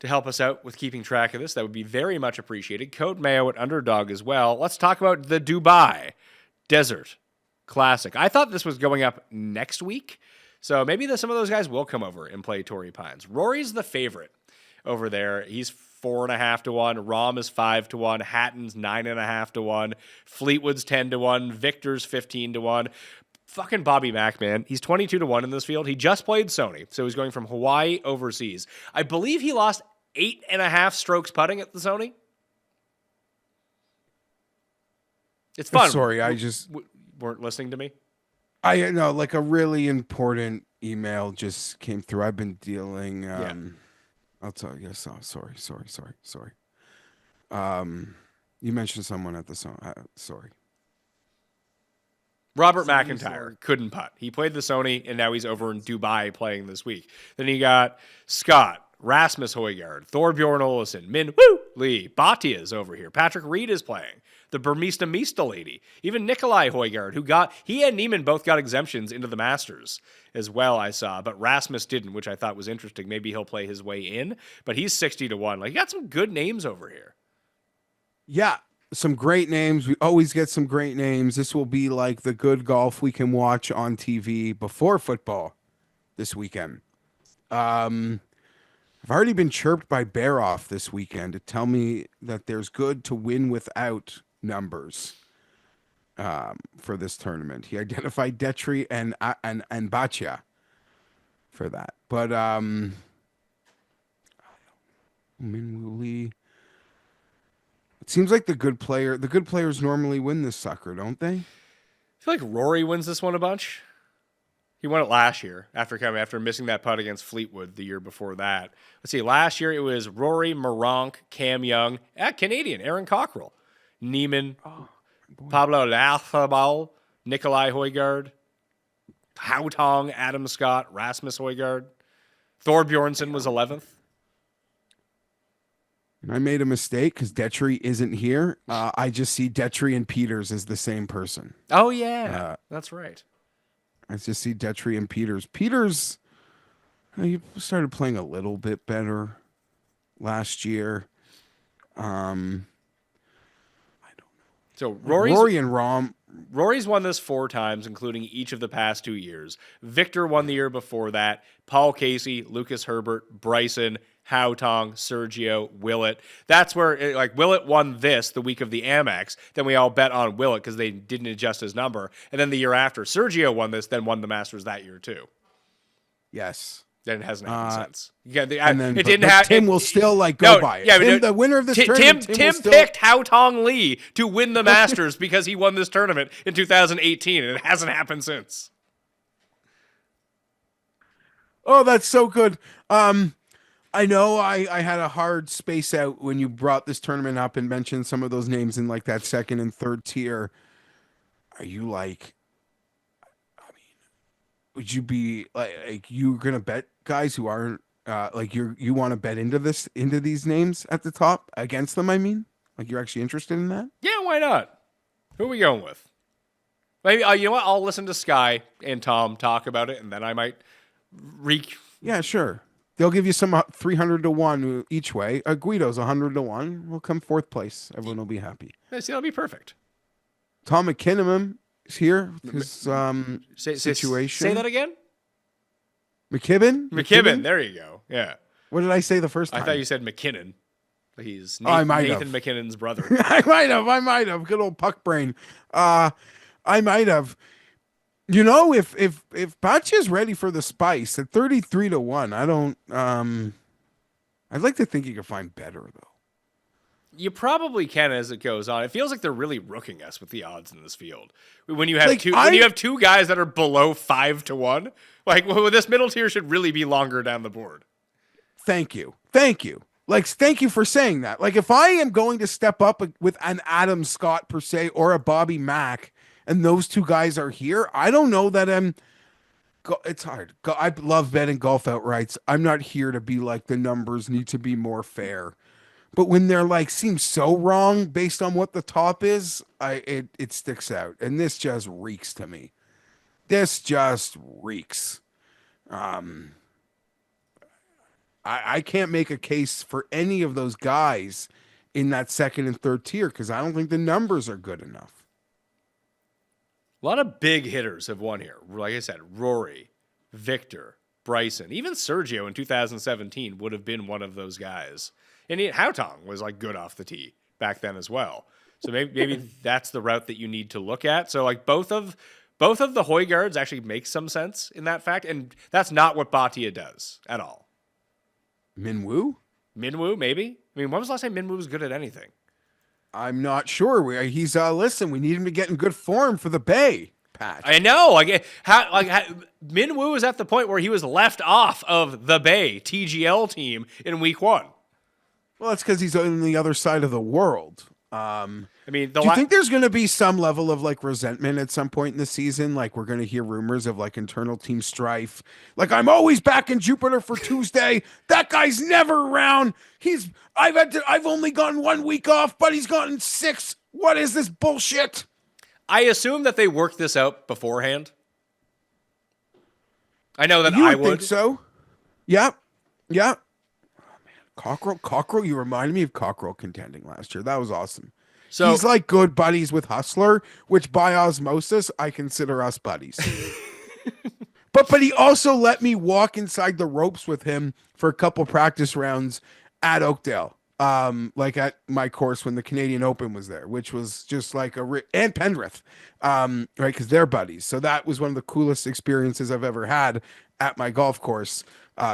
Speaker 2: help us out with keeping track of this, that would be very much appreciated. Code Mayo at Underdog as well. Let's talk about the Dubai Desert Classic. I thought this was going up next week. So maybe some of those guys will come over and play Torrey Pines. Rory's the favorite over there. He's 4.5 to 1. Rahm is 5 to 1. Hatton's 9.5 to 1. Fleetwood's 10 to 1. Victor's 15 to 1. Fucking Bobby Mack, man. He's 22 to 1 in this field. He just played Sony, so he's going from Hawaii overseas. I believe he lost 8.5 strokes putting at the Sony. It's fun.
Speaker 1: Sorry, I just
Speaker 2: weren't listening to me.
Speaker 1: I know, like a really important email just came through. I've been dealing. I'll tell you. Yes, sorry. You mentioned someone at the song. Sorry.
Speaker 2: Robert McIntyre couldn't putt. He played the Sony, and now he's over in Dubai playing this week. Then you got Scott Rasmus Højgaard, Thorbjorn Olesen, Min Woo Lee, Batia's over here. Patrick Reed is playing. The Burmista Mista lady. Even Nikolai Højgaard, he and Neiman both got exemptions into the Masters as well, I saw. But Rasmus didn't, which I thought was interesting. Maybe he'll play his way in. But he's 60-1. Like, you got some good names over here.
Speaker 1: Yeah, some great names. We always get some great names. This will be like the good golf we can watch on TV before football this weekend. I've already been chirped by Baroff this weekend to tell me that there's good to win without numbers for this tournament. He identified Detry and Baccia for that. But Minwoo Lee. It seems like the good players normally win this sucker, don't they?
Speaker 2: I feel like Rory wins this one a bunch. He won it last year after missing that putt against Fleetwood the year before that. Let's see. Last year it was Rory, Moronk, Cam Young, Canadian, Aaron Cockrell, Neiman, Pablo Lafabal, Nikolai Højgaard, Hautong, Adam Scott, Rasmus Højgaard. Thorbjornsson was 11th.
Speaker 1: And I made a mistake because Detry isn't here. I just see Detry and Peters as the same person.
Speaker 2: Oh, yeah. That's right.
Speaker 1: I just see Detry and Peters. Peters, he started playing a little bit better last year. I don't know.
Speaker 2: So
Speaker 1: Rory and Rom.
Speaker 2: Rory's won this 4 times, including each of the past 2 years. Victor won the year before that. Paul Casey, Lucas Herbert, Bryson, Hautong, Sergio, Willett. That's where, like, Willett won this the week of the Amex. Then we all bet on Willett because they didn't adjust his number. And then the year after, Sergio won this, then won the Masters that year too.
Speaker 1: Yes.
Speaker 2: Then it hasn't happened since. Yeah,
Speaker 1: it didn't have. Tim will still go by it.
Speaker 2: Yeah,
Speaker 1: Tim, the winner of this tournament.
Speaker 2: Tim picked Hautong Lee to win the Masters because he won this tournament in 2018, and it hasn't happened since.
Speaker 1: Oh, that's so good. I know I had a hard space out when you brought this tournament up and mentioned some of those names in like that second and third tier. Are you like, I mean, would you be like you gonna bet guys who aren't like you want to bet into these names at the top against them? I mean, like you're actually interested in that?
Speaker 2: Yeah, why not? Who are we going with? Maybe you know what? I'll listen to Sky and Tom talk about it, and then I might
Speaker 1: Yeah, sure. They'll give you some 300-1 each way. Guido's 100-1. We'll come 4th place. Everyone will be happy.
Speaker 2: Yeah, see, that'll be perfect.
Speaker 1: Tom McKinnon is here. His situation.
Speaker 2: Say that again.
Speaker 1: McKibben.
Speaker 2: There you go. Yeah.
Speaker 1: What did I say the first time?
Speaker 2: I thought you said McKinnon. He's
Speaker 1: I might
Speaker 2: Nathan
Speaker 1: have.
Speaker 2: McKinnon's brother.
Speaker 1: I might have. Good old puck brain. I might have. You know, if Baccia's ready for the spice at 33-1, I don't. I'd like to think you could find better though.
Speaker 2: You probably can as it goes on. It feels like they're really rooking us with the odds in this field. When you have
Speaker 1: Like,
Speaker 2: when you have 2 guys that are below 5-1, like this middle tier should really be longer down the board.
Speaker 1: Thank you. Like, thank you for saying that. Like, if I am going to step up with an Adam Scott per se or a Bobby Mack, and those 2 guys are here, I don't know that it's hard. I love betting golf outrights. I'm not here to be like the numbers need to be more fair. But when they're like seem so wrong based on what the top is, it sticks out. And this just reeks to me. This just reeks. I can't make a case for any of those guys in that second and third tier because I don't think the numbers are good enough.
Speaker 2: A lot of big hitters have won here. Like I said, Rory, Victor, Bryson, even Sergio in 2017 would have been one of those guys. And Hautong was like good off the tee back then as well. So maybe that's the route that you need to look at. So like both of the Højgaards actually make some sense in that fact, and that's not what Bhatia does at all.
Speaker 1: Minwoo,
Speaker 2: maybe. I mean, when was the last time Minwoo was good at anything?
Speaker 1: I'm not sure. He's listen. We need him to get in good form for the Bay patch.
Speaker 2: I know. Minwoo is at the point where he was left off of the Bay TGL team in week 1.
Speaker 1: Well, that's because he's on the other side of the world.
Speaker 2: I mean,
Speaker 1: Do you think there's going to be some level of like resentment at some point in the season? Like we're going to hear rumors of like internal team strife. Like I'm always back in Jupiter for Tuesday. That guy's never around. I've only gotten 1 week off, but he's gotten 6. What is this bullshit?
Speaker 2: I assume that they worked this out beforehand. I know that
Speaker 1: You
Speaker 2: I
Speaker 1: would
Speaker 2: would.
Speaker 1: think so. Yeah. Yeah. Cockrell, you reminded me of Cockrell contending last year. That was awesome.
Speaker 2: So
Speaker 1: He's like good buddies with Hustler, which by osmosis, I consider us buddies. but he also let me walk inside the ropes with him for a couple practice rounds at Oakdale. Like at my course when the Canadian Open was there, which was just like and Penrith, right? Because they're buddies. So that was one of the coolest experiences I've ever had at my golf course.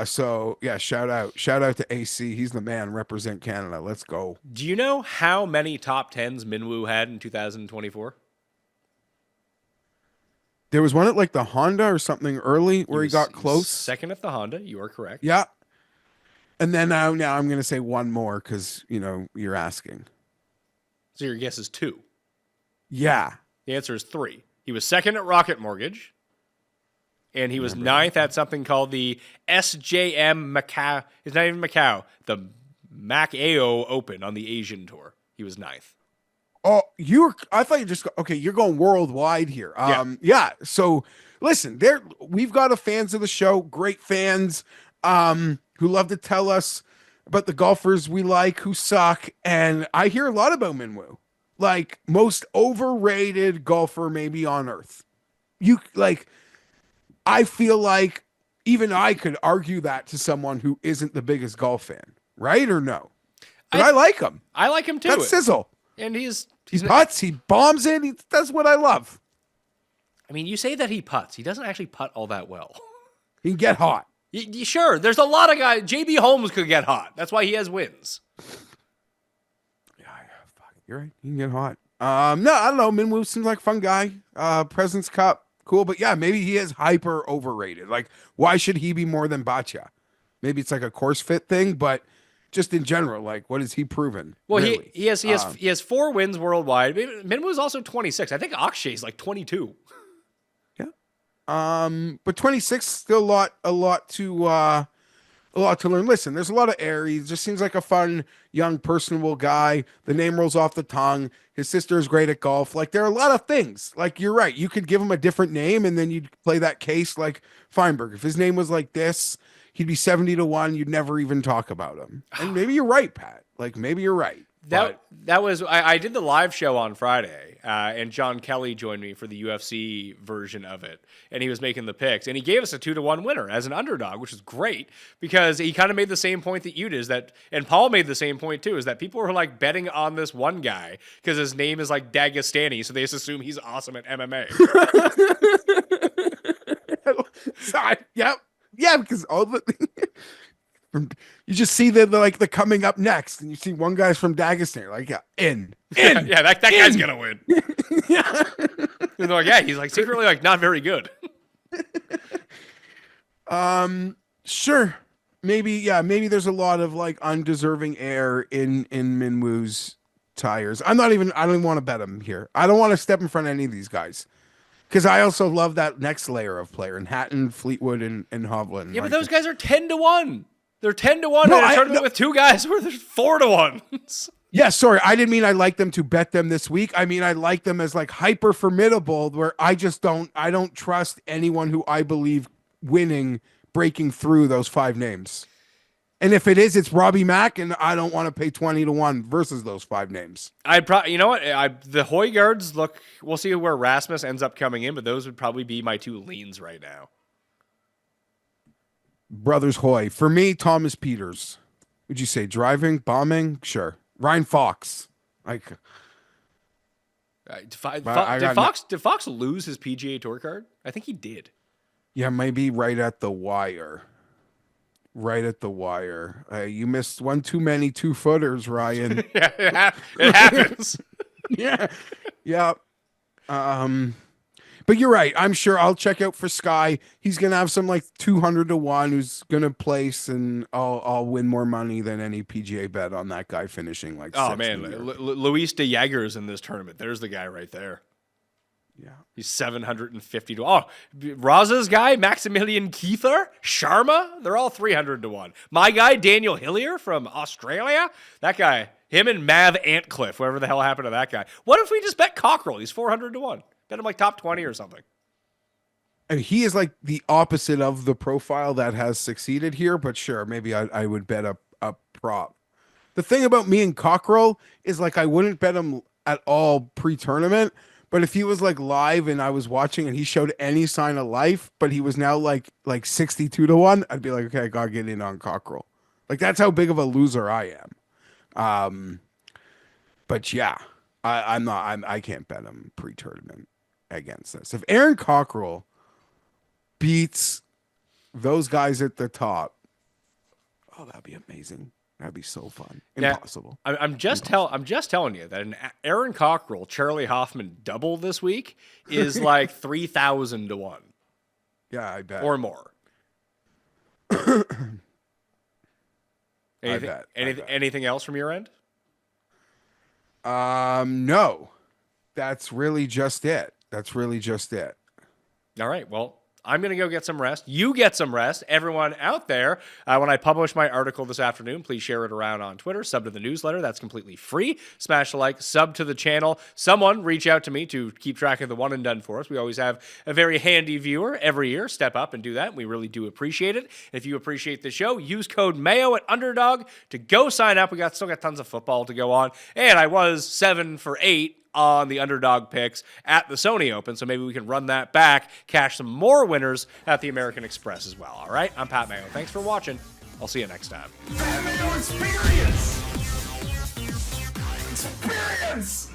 Speaker 1: So yeah, shout out to AC. He's the man. Represent Canada. Let's go.
Speaker 2: do you know how many top 10s Minwoo had in 2024?
Speaker 1: There was one at like the Honda or something early where he got close.
Speaker 2: Second at the Honda. You are correct.
Speaker 1: Yeah. And then now I'm going to say one more because, you're asking.
Speaker 2: So your guess is 2.
Speaker 1: Yeah.
Speaker 2: The answer is 3. He was second at Rocket Mortgage, and he was 9th at something called the SJM Macau. It's not even Macau. The Macao Open on the Asian Tour. He was 9th.
Speaker 1: Oh, I thought you're going worldwide here. Yeah. So listen, we've got a fans of the show, great fans, who love to tell us about the golfers we like who suck. And I hear a lot about Minwoo, like most overrated golfer maybe on earth. I feel like even I could argue that to someone who isn't the biggest golf fan, right? Or no? But I like him.
Speaker 2: I like him too.
Speaker 1: That's sizzle.
Speaker 2: And he
Speaker 1: putts, he bombs it. That's what I love.
Speaker 2: I mean, you say that he putts. He doesn't actually putt all that well.
Speaker 1: He can get hot.
Speaker 2: Sure, there's a lot of guys. JB Holmes could get hot. That's why he has wins.
Speaker 1: Yeah, you're right. He can get hot. No, I don't know. Minwoo seems like a fun guy. President's Cup, cool. But yeah, maybe he is hyper overrated. Like, why should he be more than Baccia? Maybe it's like a course fit thing, but just in general, like, what has he proven?
Speaker 2: Well,
Speaker 1: really?
Speaker 2: he has 4 wins worldwide. Minwoo's also 26. I think Akshay's like 22.
Speaker 1: But 26 still a lot to learn. Listen, there's a lot of air. He just seems like a fun, young, personable guy. The name rolls off the tongue. His sister is great at golf. Like there are a lot of things. Like you're right. You could give him a different name and then you'd play that case like Fienberg. If his name was like this, he'd be 70-1. You'd never even talk about him. And maybe you're right, Pat. Like maybe you're right.
Speaker 2: That was I did the live show on Friday, and John Kelly joined me for the UFC version of it, and he was making the picks, and he gave us a 2-1 winner as an underdog, which is great because he kind of made the same point that you did, and Paul made the same point too, is that people are like betting on this one guy because his name is like Dagestani, so they just assume he's awesome at MMA.
Speaker 1: Yeah, because all the you just see the coming up next, and you see one guy's from Dagestan. You're like,
Speaker 2: yeah, that guy's gonna win.
Speaker 1: Yeah,
Speaker 2: and they're like, yeah, he's like secretly like not very good.
Speaker 1: Sure, maybe there's a lot of like undeserving air in Minwoo's tires. I don't even want to bet him here. I don't want to step in front of any of these guys. Because I also love that next layer of player in Hatton, Fleetwood, and Hovland.
Speaker 2: Yeah, but those guys are 10-1. They're 10-1 in a tournament with 2 guys where there's 4-1.
Speaker 1: Yeah, sorry. I didn't mean I like them to bet them this week. I mean I like them as like hyper formidable where I don't trust anyone who I believe winning breaking through those 5 names. And if it is, it's Robbie Mack, and I don't want to pay 20-1 versus those 5 names.
Speaker 2: You know what? The Højgaards look. We'll see where Rasmus ends up coming in, but those would probably be my 2 leans right now.
Speaker 1: Brothers Hoy. For me, Thomas Peters. Would you say driving, bombing? Sure. Ryan Fox. Like,
Speaker 2: did Fox lose his PGA Tour card? I think he did.
Speaker 1: Yeah, maybe right at the wire. You missed one too many 2-footers, Ryan.
Speaker 2: Yeah, it happens.
Speaker 1: Yeah. But you're right. I'm sure I'll check out for Sky. He's gonna have some like 200 to 1 who's gonna place, and I'll win more money than any PGA bet on that guy finishing like.
Speaker 2: Oh
Speaker 1: sixth
Speaker 2: man,
Speaker 1: in the year.
Speaker 2: Luis de Jager's in this tournament. There's the guy right there.
Speaker 1: Yeah.
Speaker 2: He's 750 to 1. Oh, Raza's guy, Maximilian Keither, Sharma, they're all 300 to 1. My guy, Daniel Hillier from Australia, that guy, him and Mav Antcliffe, whatever the hell happened to that guy. What if we just bet Cockrell? He's 400 to 1. Bet him like top 20 or something.
Speaker 1: And he is like the opposite of the profile that has succeeded here, but sure, maybe I would bet a prop. The thing about me and Cockrell is like I wouldn't bet him at all pre-tournament. But if he was like live and I was watching and he showed any sign of life, but he was now like 62 to 1, I'd be like, okay, I gotta get in on Cockrell. Like that's how big of a loser I am. But yeah, I can't bet him pre-tournament against this. If Aaron Cockrell beats those guys at the top, oh, that'd be amazing. That'd be so fun. Impossible.
Speaker 2: Yeah, I'm just telling you that an Aaron Cockrell, Charlie Hoffman double this week is like 3,000 to 1.
Speaker 1: Yeah, I bet.
Speaker 2: Or more.
Speaker 1: I bet.
Speaker 2: Anything else from your end?
Speaker 1: No. That's really just it.
Speaker 2: All right. Well, I'm going to go get some rest. You get some rest. Everyone out there, when I publish my article this afternoon, please share it around on Twitter. Sub to the newsletter. That's completely free. Smash a like. Sub to the channel. Someone reach out to me to keep track of the one and done for us. We always have a very handy viewer every year. Step up and do that. We really do appreciate it. If you appreciate the show, use code Mayo at Underdog to go sign up. We still got tons of football to go on. And I was 7 for 8 on the Underdog picks at the Sony Open, so maybe we can run that back, cash some more winners at the American Express as well. All right, I'm Pat Mayo. Thanks for watching. I'll see you next time.
Speaker 4: Pat Mayo Experience! Experience!